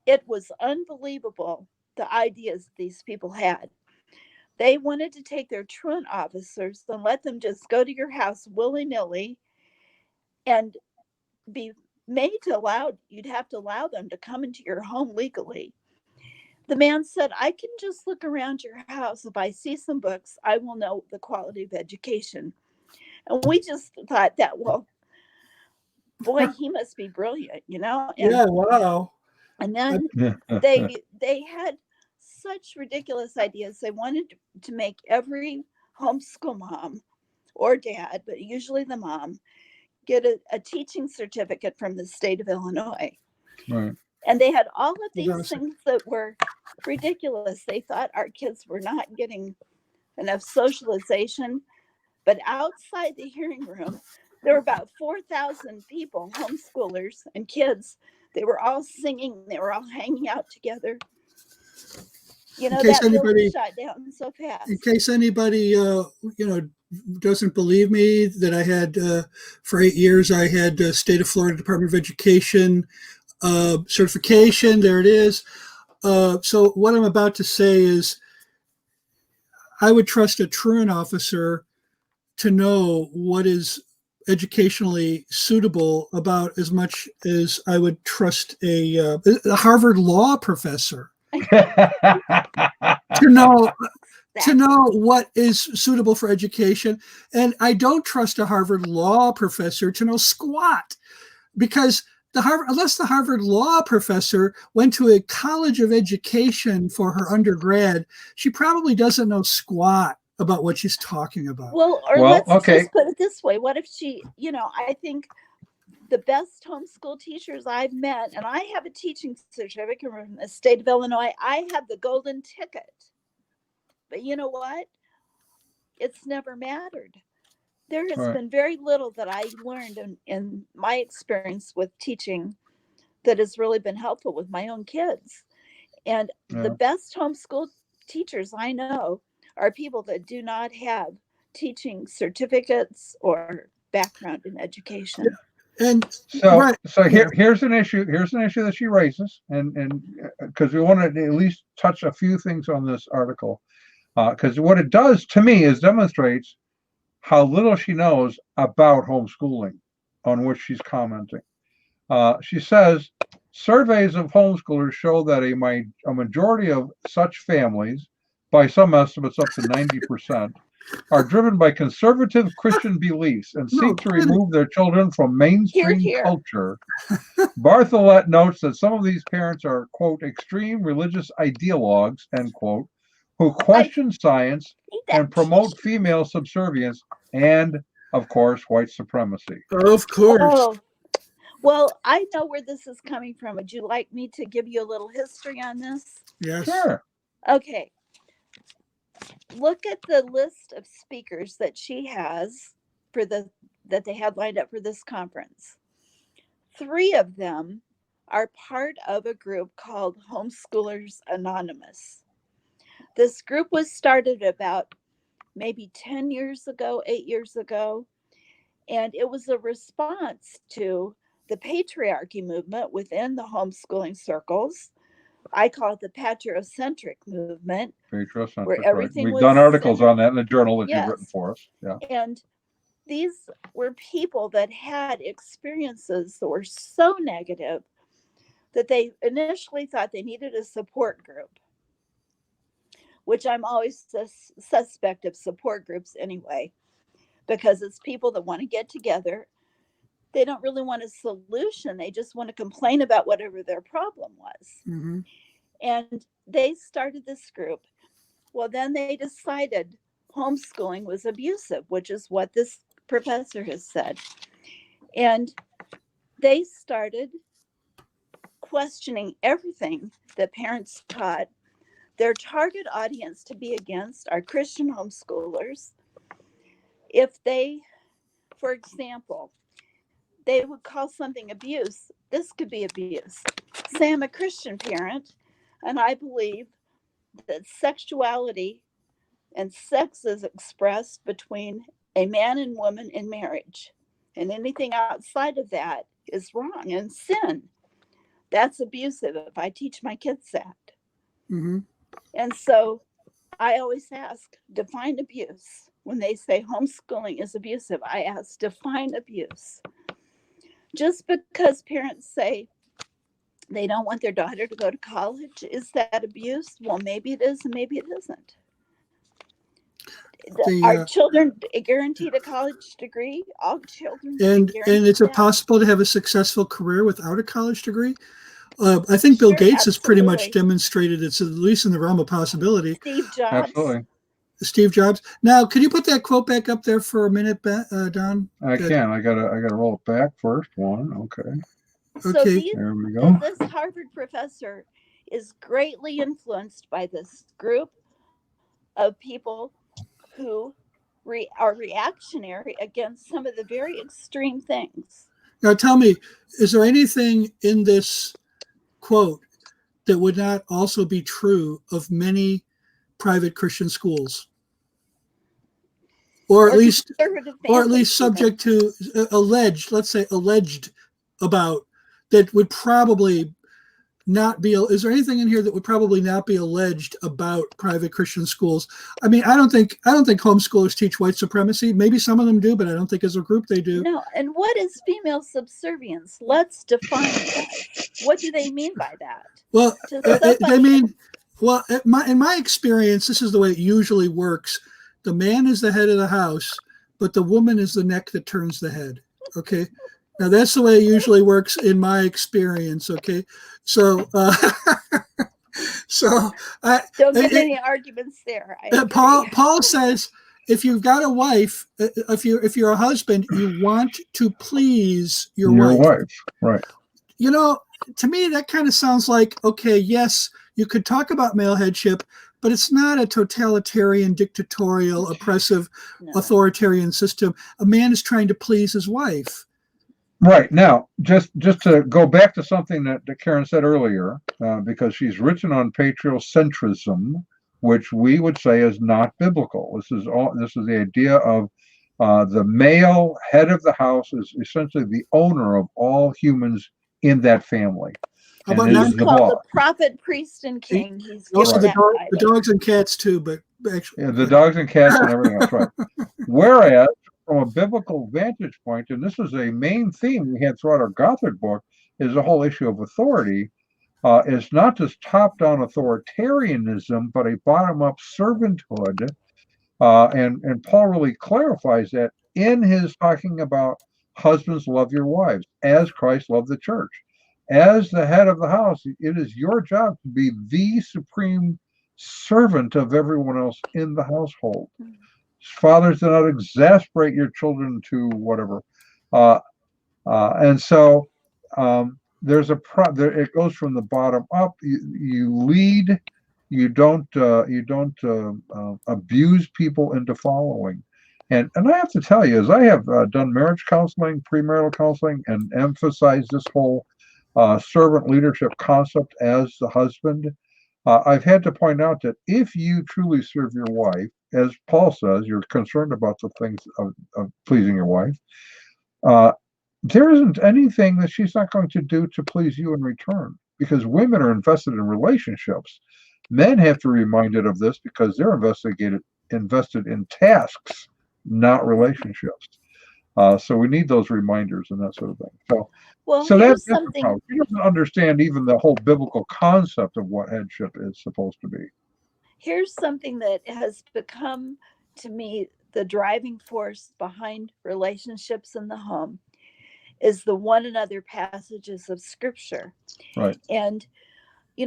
it was unbelievable, the ideas these people had. They wanted to take their truant officers and let them just go to your house willy-nilly and be made to you'd have to allow them to come into your home legally. The man said, I can just look around your house. If I see some books, I will know the quality of education. And we just thought that, well, boy, he must be brilliant, you know? Yeah, wow. And then they had such ridiculous ideas. They wanted to make every homeschool mom or dad, but usually the mom, get a teaching certificate from the state of Illinois. Right. And they had all of these Awesome. things that were ridiculous. They thought our kids were not getting enough socialization. But outside the hearing room, there were about 4,000 people, homeschoolers and kids. They were all singing. They were all hanging out together. You know, that building shot down so fast. In case anybody, doesn't believe me, that I had, for 8 years, I had State of Florida Department of Education certification. There it is. So what I'm about to say is I would trust a truant officer to know what is educationally suitable about as much as I would trust a Harvard law professor to know what is suitable for education. And I don't trust a Harvard law professor to know squat, because unless the Harvard law professor went to a college of education for her undergrad, she probably doesn't know squat about what she's talking about. Well, let's just put it this way. What if she, I think the best homeschool teachers I've met, and I have a teaching certificate from the state of Illinois, I have the golden ticket. But you know what? It's never mattered. There has been very little that I learned in my experience with teaching that has really been helpful with my own kids. And the best homeschool teachers I know are people that do not have teaching certificates or background in education. And here's an issue that she raises, and because we want to at least touch a few things on this article, because what it does to me is demonstrates how little she knows about homeschooling, on which she's commenting. She says surveys of homeschoolers show that a majority of such families, by some estimates up to 90%, are driven by conservative Christian beliefs and seek to remove their children from mainstream culture. Bartholet notes that some of these parents are, quote, extreme religious ideologues, end quote, who question science and promote female subservience and, of course, white supremacy. Of course. Oh, well, I know where this is coming from. Would you like me to give you a little history on this? Yes. Sure. Okay. Look at the list of speakers that she has that they had lined up for this conference. 3 of them are part of a group called Homeschoolers Anonymous. This group was started about maybe 10 years ago, 8 years ago, and it was a response to the patriarchy movement within the homeschooling circles. I call it the patriocentric movement. Patriocentric, where everything We've done articles on that in the journal that you've written for us. Yeah. And these were people that had experiences that were so negative that they initially thought they needed a support group, which I'm always suspect of support groups anyway, because it's people that want to get together. They don't really want a solution. They just want to complain about whatever their problem was. Mm-hmm. And they started this group. Well, then they decided homeschooling was abusive, which is what this professor has said. And they started questioning everything that parents taught their target audience to be against are Christian homeschoolers. If they, for example, they would call something abuse, this could be abuse. Say I'm a Christian parent, and I believe that sexuality and sex is expressed between a man and woman in marriage. And anything outside of that is wrong and sin. That's abusive if I teach my kids that. Mm-hmm. And so I always ask, define abuse. When they say homeschooling is abusive, I ask, define abuse. Just because parents say they don't want their daughter to go to college, is that abuse? Well, maybe it is and maybe it isn't. Are the children guaranteed a college degree? All children and guaranteed is it that? possible to have a successful career without a college degree? I think Bill Sure, Gates has pretty much absolutely. demonstrated it's at least in the realm of possibility. Steve Jobs. Absolutely. Steve Jobs. Now, could you put that quote back up there for a minute, Don? I can. I gotta roll it back first. One. Okay. So Okay. There we go. this Harvard professor is greatly influenced by this group of people who are reactionary against some of the very extreme things. Now, tell me, is there anything in this quote that would not also be true of many private Christian schools? Or at least subject to alleged, let's say alleged about, that would probably not be, is there anything in here that would probably not be alleged about private Christian schools? I mean, I don't think homeschoolers teach white supremacy. Maybe some of them do, but I don't think as a group they do. No, and what is female subservience? Let's define that. What do they mean by that? Well, they mean, well, in my experience, this is the way it usually works. The man is the head of the house, but the woman is the neck that turns the head. Okay. Now that's the way it usually works in my experience. Okay. So, don't get any arguments there. Paul says, if you've got a wife, if you're a husband, you want to please your wife. Right. You know, to me, that kind of sounds like, okay, yes, you could talk about male headship, but it's not a totalitarian, dictatorial, oppressive, authoritarian system. A man is trying to please his wife. Right. Now, just to go back to something that Karen said earlier, because she's written on patriocentrism, which we would say is not biblical. This is the idea of the male head of the house is essentially the owner of all humans in that family. How about he's called the prophet, priest, and king. He's also the dogs and cats too, but actually, the dogs and cats and everything else, right? Whereas, from a biblical vantage point, and this is a main theme we had throughout our Gothic book, is the whole issue of authority. It's not just top-down authoritarianism, but a bottom-up servanthood. And Paul really clarifies that in his talking about husbands, love your wives as Christ loved the church. As the head of the house, it is your job to be the supreme servant of everyone else in the household. Fathers, do not exasperate your children to whatever. And so there's it goes from the bottom up. You lead. You don't abuse people into following. And I have to tell you, as I have done marriage counseling, premarital counseling, and emphasized this whole servant leadership concept as the husband, I've had to point out that if you truly serve your wife, as Paul says, you're concerned about the things of pleasing your wife, there isn't anything that she's not going to do to please you in return, because women are invested in relationships. Men have to be reminded of this because they're invested in tasks, not relationships. So we need those reminders and that sort of thing. So that's something. He doesn't understand even the whole biblical concept of what headship is supposed to be. Here's something that has become, to me, the driving force behind relationships in the home is the one another passages of Scripture. Right. And,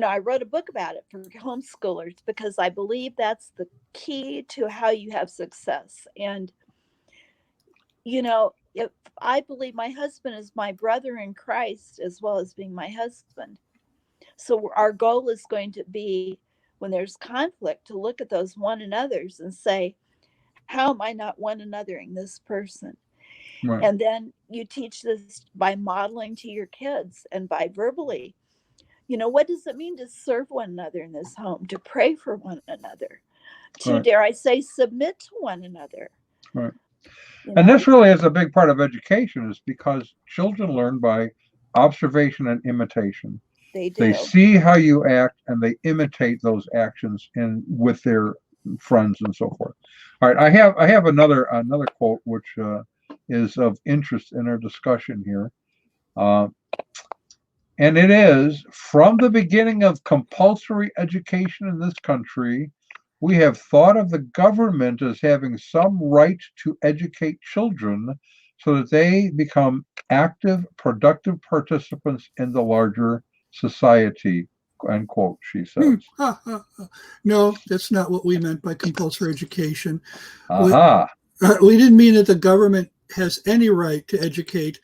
I wrote a book about it for homeschoolers because I believe that's the key to how you have success. And, if I believe my husband is my brother in Christ as well as being my husband. So our goal is going to be, when there's conflict, to look at those one another's and say, how am I not one anothering this person? Right. And then you teach this by modeling to your kids and by verbally. What does it mean to serve one another in this home, to pray for one another, to, right, dare I say, submit to one another? Right. And this really is a big part of education, is because children learn by observation and imitation. They do. They see how you act and they imitate those actions with their friends and so forth. All right, I have another quote which is of interest in our discussion here. And it is, from the beginning of compulsory education in this country, we have thought of the government as having some right to educate children so that they become active, productive participants in the larger society, end quote, she says. No, that's not what we meant by compulsory education. Aha. We didn't mean that the government has any right to educate.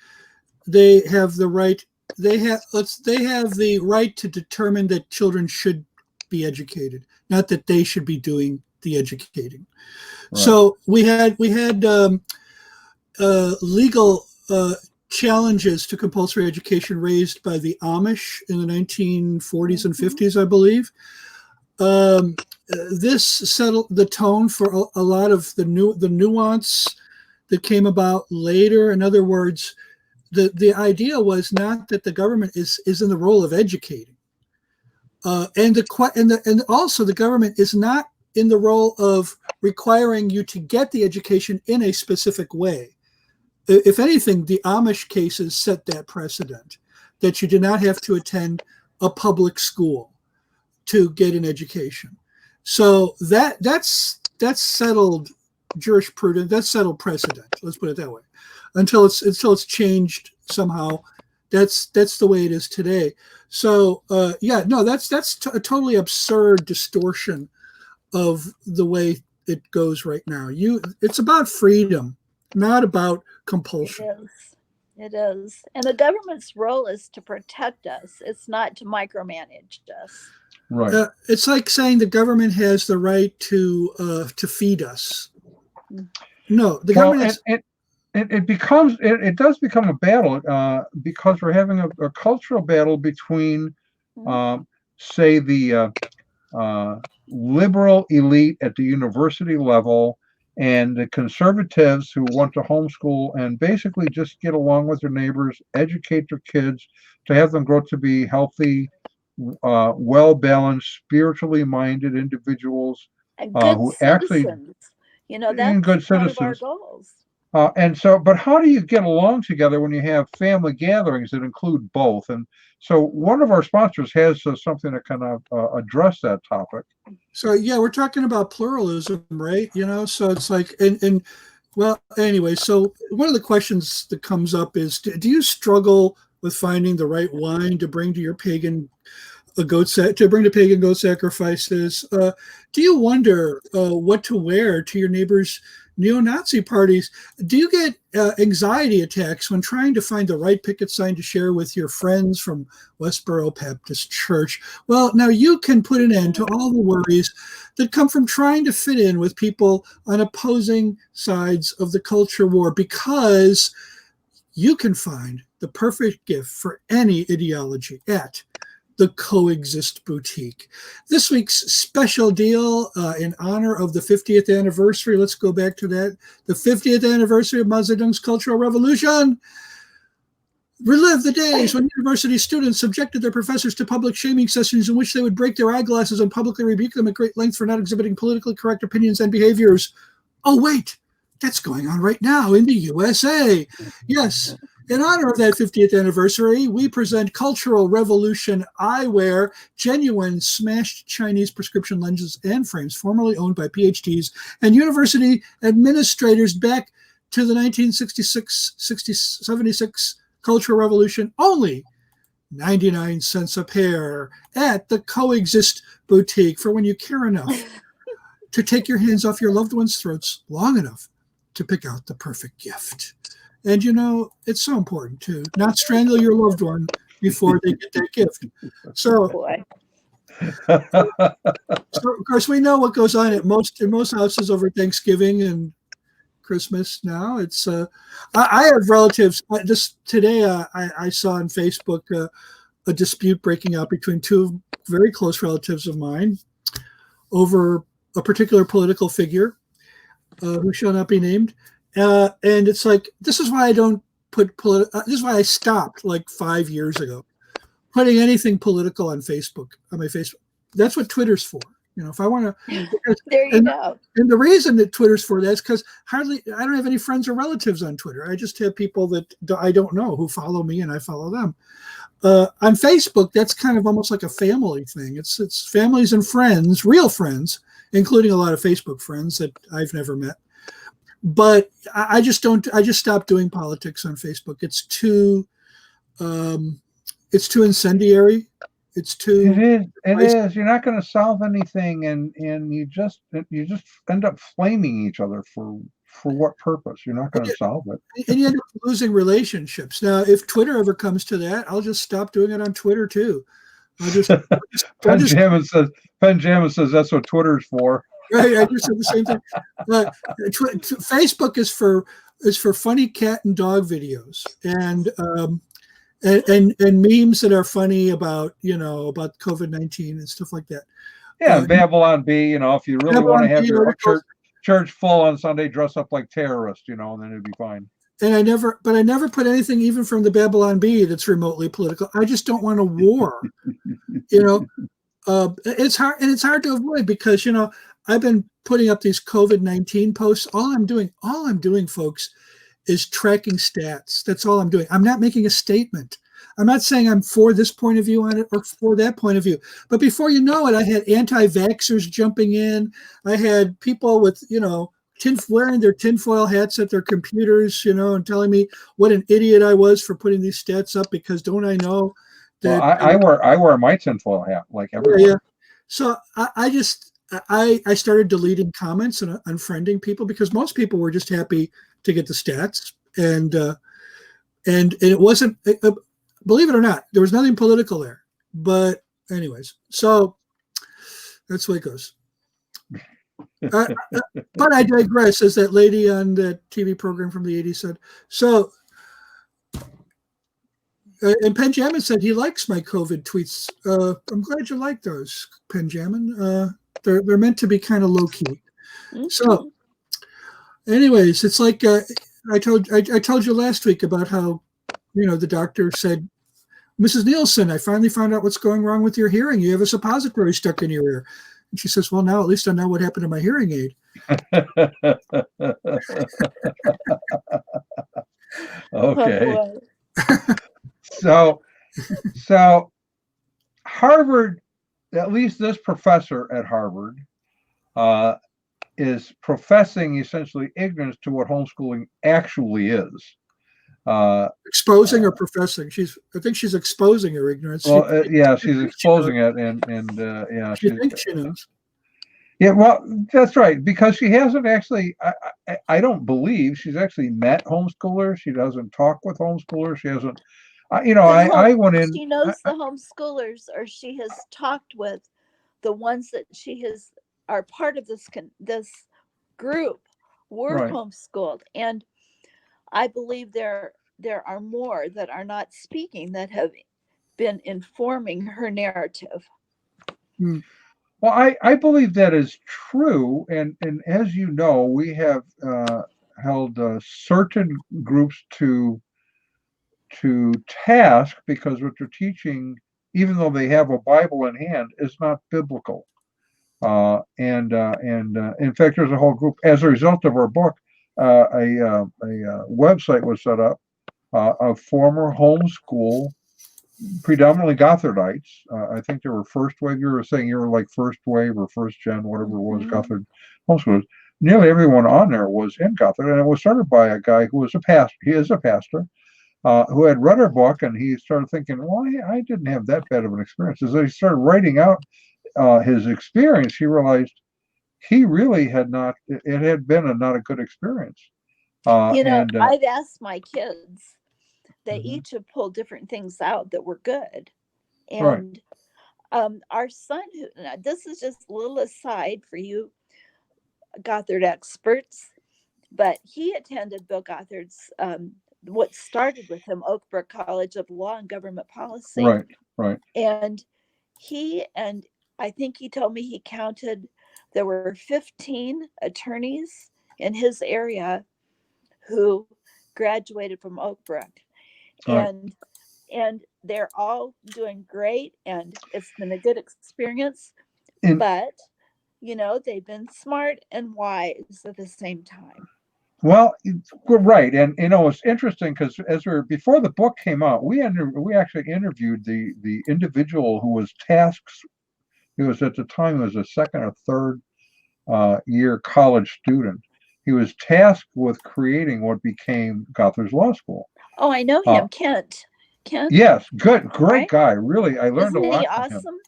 They have the right. They have the right to determine that children should be educated, not that they should be doing the educating. Right. So we had legal challenges to compulsory education raised by the Amish in the 1940s and 50s, I believe. This settled the tone for a lot of the nuance that came about later. In other words, the idea was not that the government is in the role of educating, and also the government is not in the role of requiring you to get the education in a specific way. If anything, the Amish cases set that precedent, that you do not have to attend a public school to get an education. So that's settled jurisprudence, that's settled precedent. Let's put it that way. Until it's changed somehow, that's the way it is today. So that's a totally absurd distortion of the way it goes right now. It's about freedom, not about compulsion. It is. And the government's role is to protect us. It's not to micromanage us. Right. It's like saying the government has the right to feed us. No, the government. It does become a battle because we're having a cultural battle between, say, the liberal elite at the university level and the conservatives who want to homeschool and basically just get along with their neighbors, educate their kids, to have them grow to be healthy, well-balanced, spiritually minded individuals who citizens. Actually, that's good part citizens. of our goals. But how do you get along together when you have family gatherings that include both? And so one of our sponsors has something to kind of address that topic. So yeah, we're talking about pluralism, right? So it's like, well, anyway, so one of the questions that comes up is, do you struggle with finding the right wine to bring to your pagan goat sacrifices? Do you wonder what to wear to your neighbor's neo-Nazi parties? Do you get anxiety attacks when trying to find the right picket sign to share with your friends from Westboro Baptist Church? Well, now you can put an end to all the worries that come from trying to fit in with people on opposing sides of the culture war, because you can find the perfect gift for any ideology at the Coexist Boutique. This week's special deal in honor of the 50th anniversary. Let's go back to that. The 50th anniversary of Mao Zedong's Cultural Revolution. Relive the days when university students subjected their professors to public shaming sessions in which they would break their eyeglasses and publicly rebuke them at great length for not exhibiting politically correct opinions and behaviors. Oh, wait, that's going on right now in the USA. Yes. In honor of that 50th anniversary, we present Cultural Revolution Eyewear, genuine smashed Chinese prescription lenses and frames formerly owned by PhDs and university administrators back to the 1976 Cultural Revolution, only 99 cents a pair at the Coexist Boutique, for when you care enough to take your hands off your loved ones' throats long enough to pick out the perfect gift. And, it's so important to not strangle your loved one before they get that gift. So, of course, we know what goes on in most houses over Thanksgiving and Christmas now. It's I have relatives. Today I saw on Facebook a dispute breaking out between two very close relatives of mine over a particular political figure who shall not be named. And it's like, this is why I don't put this is why I stopped like 5 years ago putting anything political on Facebook, on my Facebook. That's what Twitter's for. If I want to. There you go. And the reason that Twitter's for that is because I don't have any friends or relatives on Twitter. I just have people that I don't know who follow me and I follow them. On Facebook, that's kind of almost like a family thing. It's families and friends, real friends, including a lot of Facebook friends that I've never met. But I just don't. I just stopped doing politics on Facebook. It's too incendiary. It's too. It is. You're not going to solve anything, and you just end up flaming each other for what purpose? You're not going to solve it. And you end up losing relationships. Now, if Twitter ever comes to that, I'll just stop doing it on Twitter too. Benjamin says that's what Twitter's for. Right, I just said the same thing. Facebook is for funny cat and dog videos and memes that are funny about COVID-19 and stuff like that. Yeah, Babylon Bee. If you really want to have your church full on Sunday, dress up like terrorists, and then it'd be fine. And I never put anything even from the Babylon Bee that's remotely political. I just don't want a war. It's hard to avoid because I've been putting up these COVID-19 posts. All I'm doing, folks, is tracking stats. That's all I'm doing. I'm not making a statement. I'm not saying I'm for this point of view on it or for that point of view. But before you know it, I had anti-vaxxers jumping in. I had people with, wearing their tinfoil hats at their computers, and telling me what an idiot I was for putting these stats up because don't I know that I wear my tinfoil hat like everyone. Yeah. So I started deleting comments and unfriending people because most people were just happy to get the stats and it wasn't, believe it or not, there was nothing political there. But anyways, so that's the way it goes. But I digress, as that lady on that TV program from the 80s said. So, and Penjamin said he likes my COVID tweets. I'm glad you like those, Penjamin. They're meant to be kind of low key. Mm-hmm. So, anyways, it's like I told you last week about how the doctor said, Mrs. Nielsen, I finally found out what's going wrong with your hearing. You have a suppository stuck in your ear. And she says, well, now at least I know what happened to my hearing aid. Okay. So Harvard, at least this professor at Harvard, is professing essentially ignorance to what homeschooling actually is. Exposing or professing? I think she's exposing her ignorance. Well, she's exposing it, and she thinks she knows. Yeah, well, that's right, because she hasn't actually. I don't believe she's actually met homeschoolers. She doesn't talk with homeschoolers. She hasn't. I went in. She knows the homeschoolers, or she has talked with the ones that are part of this group. Were right. Homeschooled, and I believe there are more that are not speaking that have been informing her narrative. Hmm. Well, I believe that is true, and as you know, we have held certain groups to task because what they're teaching, even though they have a Bible in hand, is not biblical. And in fact, there's a whole group. As a result of our book, a website was set up of former homeschool, predominantly Gothardites. I think they were first wave. You were saying you were like first wave or first gen, whatever it was, Gothard homeschoolers. Nearly everyone on there was in Gothard, and it was started by a guy who was a pastor. He is a pastor who had read our book, and he started thinking, well, I didn't have that bad of an experience. As he started writing out his experience, he realized he really had not. It had been not a good experience. I've asked my kids. They each have pulled different things out that were good. And our son, this is just a little aside for you Gothard experts, but he attended Bill Gothard's, what started with him, Oak Brook College of Law and Government Policy. Right. And I think he told me he counted, there were 15 attorneys in his area who graduated from Oak Brook. And they're all doing great, and it's been a good experience. But they've been smart and wise at the same time. Well, we're right, and it's interesting because before the book came out, we actually interviewed the individual who was tasked. He was at the time a second or third year college student. He was tasked with creating what became Gothard's Law School. Oh, I know him, Kent. Kent. Yes, great Right? guy. Really, I learned Isn't a lot he from him. awesome?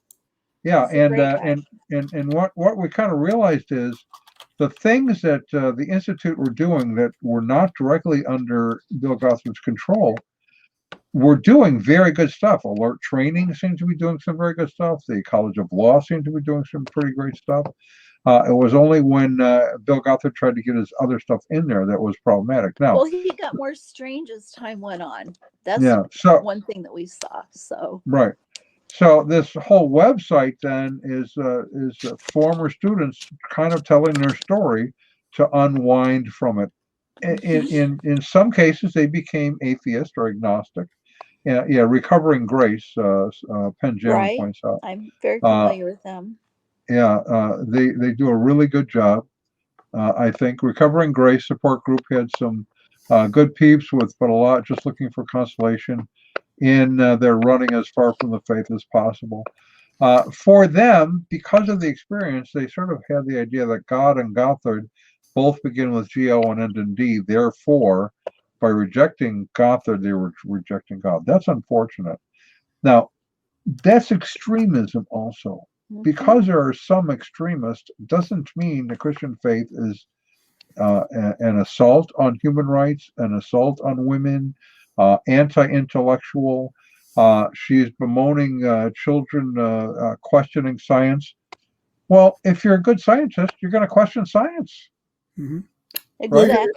Yeah, He's a great guy. and what we kind of realized is the things that the Institute were doing that were not directly under Bill Gothard's control were doing very good stuff. Alert Training seemed to be doing some very good stuff. The College of Law seemed to be doing some pretty great stuff. It was only when Bill Gothard tried to get his other stuff in there that was problematic. Now, Well, he got more strange as time went on. That's yeah, so one thing that we saw. So right. So this whole website then is former students kind of telling their story to unwind from it. In some cases, they became atheist or agnostic. Yeah, Recovering Grace, Penn Jam right, points out. I'm very familiar with them. Yeah, they do a really good job. I think Recovering Grace support group had some good peeps but a lot just looking for consolation in their running as far from the faith as possible. For them, because of the experience, they sort of had the idea that God and Gothard both begin with G-O and end in D. Therefore, by rejecting Gothard, they were rejecting God. That's unfortunate. Now, that's extremism also. Because there are some extremists, doesn't mean the Christian faith is an assault on human rights, an assault on women, anti-intellectual. She's bemoaning children questioning science. Well, if you're a good scientist, you're going to question science. Mm-hmm. Exactly. Right?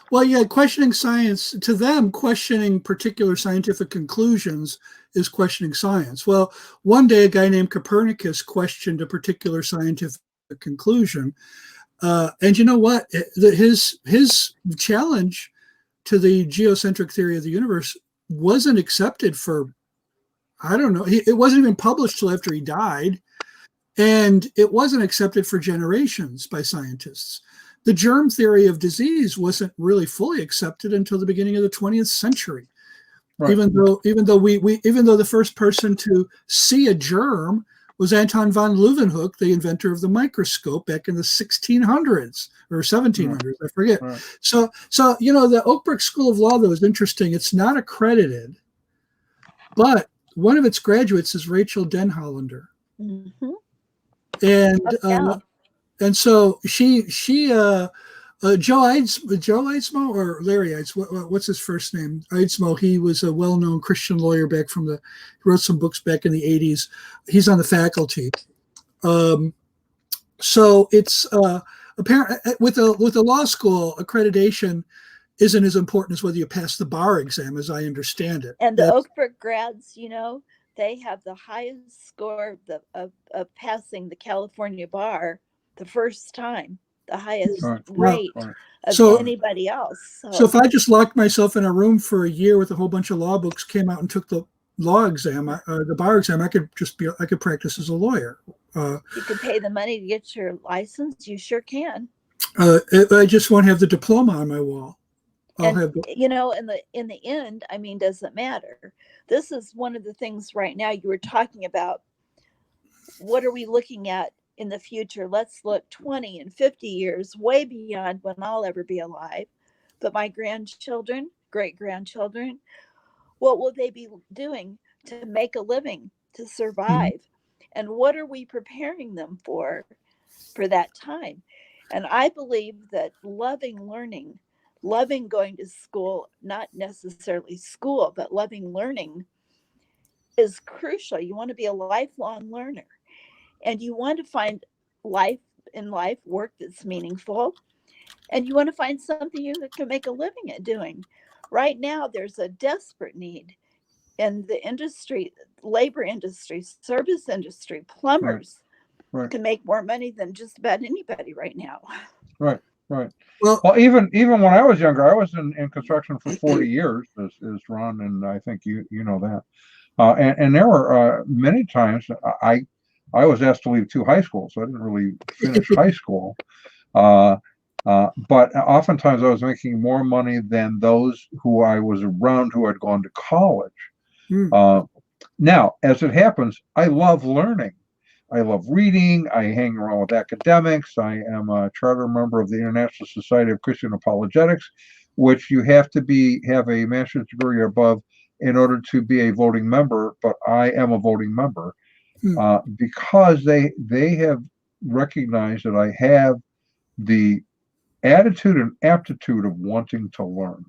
Well, yeah, questioning science, to them, questioning particular scientific conclusions is questioning science. Well, one day a guy named Copernicus questioned a particular scientific conclusion. And you know what? His challenge to the geocentric theory of the universe wasn't accepted for, I don't know, it wasn't even published till after he died. And it wasn't accepted for generations by scientists. The germ theory of disease wasn't really fully accepted until the beginning of the 20th century. Right. Even though the first person to see a germ was Anton von Leeuwenhoek, the inventor of the microscope back in the 1600s or 1700s, I forget. Right. So you know, the Oak Brook School of Law, though, is interesting. It's not accredited, but one of its graduates is Rachel Denhollander. Mm-hmm. And so she Joe Eidsmoe or Larry Eidsmoe, what's his first name? Eidsmoe. He was a well-known Christian lawyer he wrote some books back in the 80s. He's on the faculty. So it's apparent with the law school, accreditation isn't as important as whether you pass the bar exam, as I understand it. And the Oak Brook grads, you know, they have the highest score of passing the California bar the first time, the highest rate of anybody else. So if I just locked myself in a room for a year with a whole bunch of law books, came out and took the law exam, the bar exam, I could practice as a lawyer. You could pay the money to get your license. You sure can. I just won't have the diploma on my wall. You know, in the end, I mean, does it matter? This is one of the things right now you were talking about. What are we looking at in the future? Let's look 20 and 50 years, way beyond when I'll ever be alive. But my grandchildren, great-grandchildren, what will they be doing to make a living, to survive? Mm-hmm. And what are we preparing them for that time? And I believe that loving learning, loving going to school, not necessarily school, but loving learning is crucial. You want to be a lifelong learner, and you want to find work that's meaningful, and you want to find something you can make a living at doing. Right now, there's a desperate need in the industry, labor industry, service industry, plumbers can make more money than just about anybody right now. Right. Well, even when I was younger, I was in construction for 40 years, as Ron, and I think you know that. And there were many times I was asked to leave 2 high schools, so I didn't really finish high school. But oftentimes I was making more money than those who I was around who had gone to college. Now, as it happens, I love learning. I love reading. I hang around with academics. I am a charter member of the International Society of Christian Apologetics, which you have to have a master's degree or above in order to be a voting member. But I am a voting member because they have recognized that I have the attitude and aptitude of wanting to learn.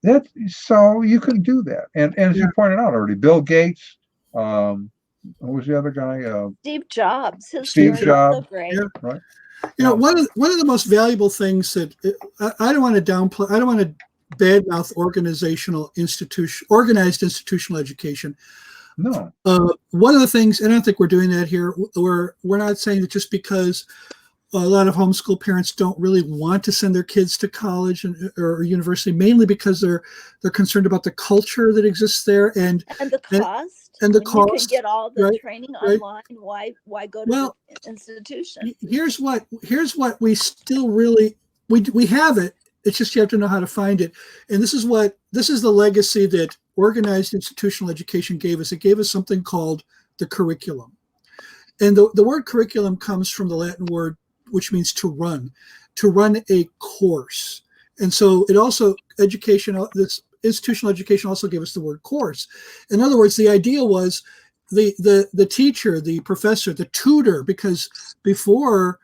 That so you can do that, and as you pointed out already, Bill Gates. Who was the other guy? Steve Jobs. His Steve story Jobs. is so great. Yeah. Right. You know, one of the most valuable things that I don't want to downplay, I don't want to badmouth organized institutional education. No. One of the things, and I don't think we're doing that here, we're not saying that just because a lot of homeschool parents don't really want to send their kids to college or university, mainly because they're concerned about the culture that exists there and the cost. And the cost. You can get all the training online. Why go to the institution? Here's what we still really we have it. It's just you have to know how to find it. And this is the legacy that organized institutional education gave us. It gave us something called the curriculum. And the word curriculum comes from the Latin word which means to run a course. And so it also this institutional education also gave us the word course. In other words, the idea was the teacher, the professor, the tutor, because before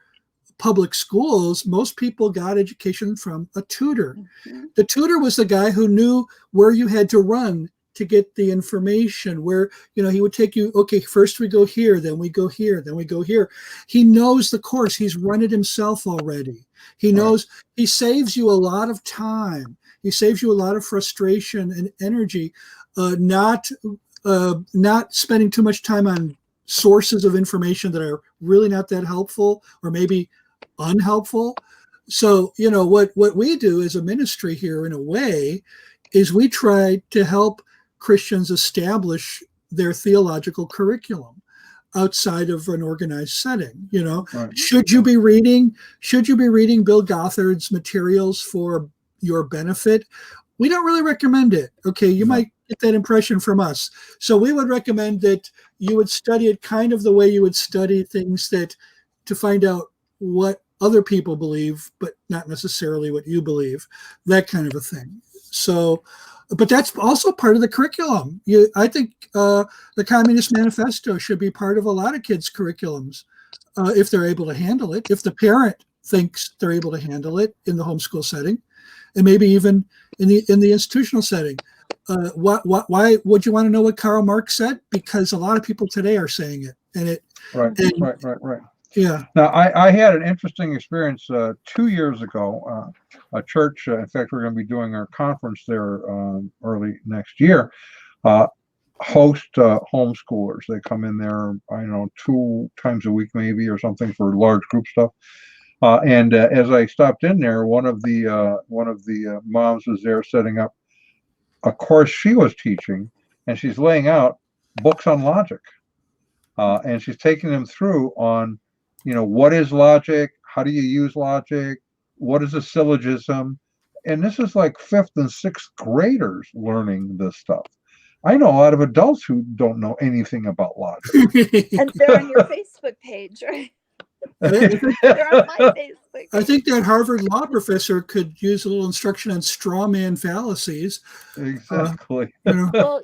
public schools, most people got education from a tutor. Mm-hmm. The tutor was the guy who knew where you had to run to get the information, where, he would take you, okay, first we go here, then we go here, then we go here. He knows the course. He's run it himself already. He knows, he saves you a lot of time. He saves you a lot of frustration and energy, not spending too much time on sources of information that are really not that helpful or maybe unhelpful. So, what we do as a ministry here in a way is we try to help Christians establish their theological curriculum outside of an organized setting. Right. Should you be reading Bill Gothard's materials for your benefit? We don't really recommend it. Okay, you might get that impression from us. So we would recommend that you would study it kind of the way you would study things to find out what other people believe, but not necessarily what you believe, that kind of a thing. So, but that's also part of the curriculum. I think the Communist Manifesto should be part of a lot of kids' curriculums if they're able to handle it, if the parent thinks they're able to handle it in the homeschool setting, and maybe even in the institutional setting. Why would you want to know what Karl Marx said? Because a lot of people today are saying it, Right. Yeah. Now, I had an interesting experience 2 years ago. A church, in fact, we're going to be doing our conference there early next year, host homeschoolers. They come in there, 2 times a week maybe or something for large group stuff. And as I stopped in there, one of the moms was there setting up a course she was teaching, and she's laying out books on logic. And she's taking them through on, what is logic? How do you use logic? What is a syllogism? And this is like 5th and 6th graders learning this stuff. I know a lot of adults who don't know anything about logic. And they're on your Facebook page, right? They're on my Facebook page. I think that Harvard law professor could use a little instruction on straw man fallacies. Exactly. Well,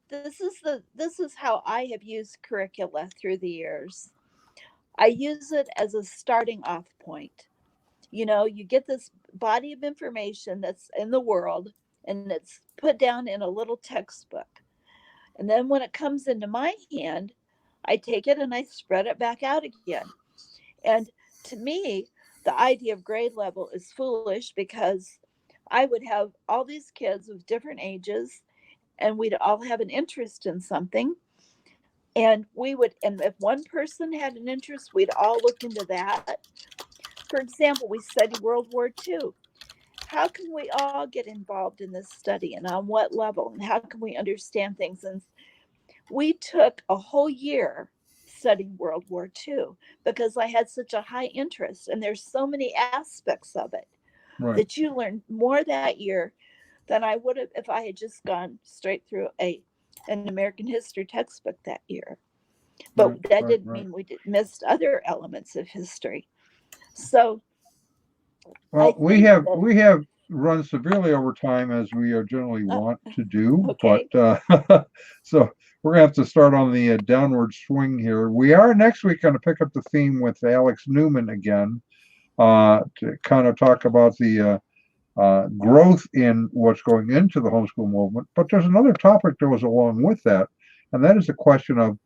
this is how I have used curricula through the years. I use it as a starting off point. You get this body of information that's in the world, and it's put down in a little textbook. And then when it comes into my hand, I take it and I spread it back out again. And to me, the idea of grade level is foolish, because I would have all these kids of different ages, and we'd all have an interest in something. And if one person had an interest, we'd all look into that. For example, we studied World War II. How can we all get involved in this study, and on what level, and how can we understand things? And we took a whole year studying World War II because I had such a high interest, and there's so many aspects of it that you learn more that year than I would have if I had just gone straight through an American history textbook that year. but Right, that right, didn't right. mean we missed other elements of history. So Well, I think that, we have run severely over time as we are generally want to do, okay. but so we're gonna have to start on the downward swing here. We are next week going to pick up the theme with Alex Newman again to kind of talk about the growth in what's going into the homeschool movement. But there's another topic that goes along with that, and that is the question of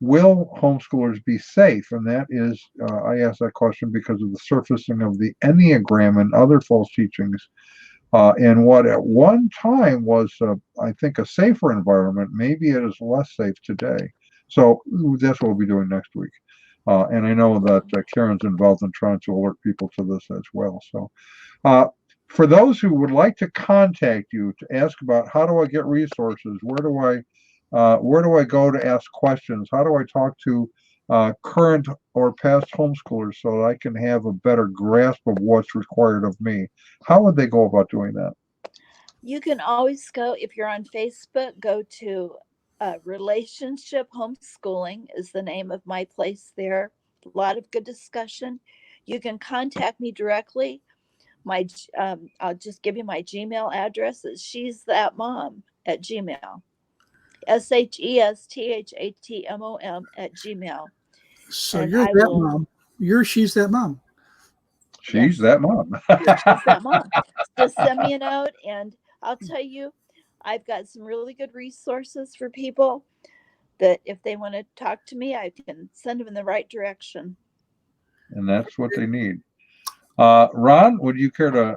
will homeschoolers be safe? And that is, I ask that question because of the surfacing of the Enneagram and other false teachings. And what at one time was, I think, a safer environment, maybe it is less safe today. So that's what we'll be doing next week. And I know that Karen's involved in trying to alert people to this as well. So for those who would like to contact you to ask about how do I get resources, where do I go to ask questions, how do I talk to current or past homeschoolers so that I can have a better grasp of what's required of me, how would they go about doing that? You can always go, if you're on Facebook, go to Relationship Homeschooling is the name of my place there. A lot of good discussion. You can contact me directly. I'll just give you my Gmail address. It's she'sthatmom@gmail. SHESTHATMOM So and you're I that will. mom. She's that mom. She's that mom. She's that mom. Just send me a note, and I'll tell you, I've got some really good resources for people that if they want to talk to me, I can send them in the right direction. And that's what they need. Ron, would you care to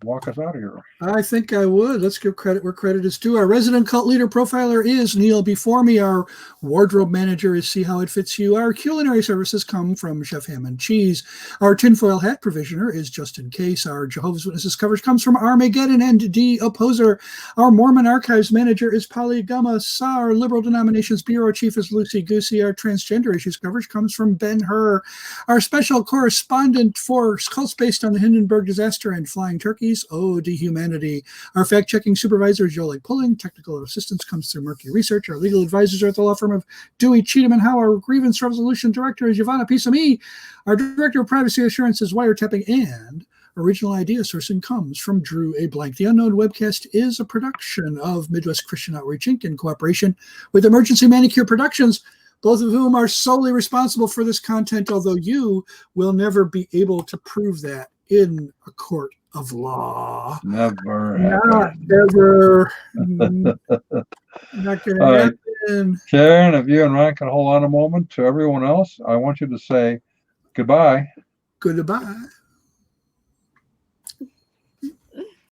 walk us out of here? I think I would. Let's give credit where credit is due. Our resident cult leader profiler is Neil before me. Our wardrobe manager is See How It Fits You. Our culinary services come from Chef Ham and Cheese. Our tinfoil hat provisioner is Just In Case. Our Jehovah's Witnesses coverage comes from Armageddon and D Opposer. Our Mormon archives manager is Polygama. Our liberal denominations bureau chief is Lucy Goosey. Our transgender issues coverage comes from Ben Hur. Our special correspondent for cults based on the Hindenburg disaster and flying turkeys, Ode to Humanity. Our fact-checking supervisor is Jolie Pulling. Technical assistance comes through Murky Research. Our legal advisors are at the law firm of Dewey, Cheatham and Howe. Our grievance resolution director is Giovanna Pisami. Our director of privacy assurance is Wiretapping, and original idea sourcing comes from Drew A. Blank. The Unknown webcast is a production of Midwest Christian Outreach Inc. in cooperation with Emergency Manicure Productions, both of whom are solely responsible for this content, although you will never be able to prove that in a court of law. Never. Not ever. Not going to happen. Karen, if you and Ron can hold on a moment, to everyone else, I want you to say goodbye. Goodbye.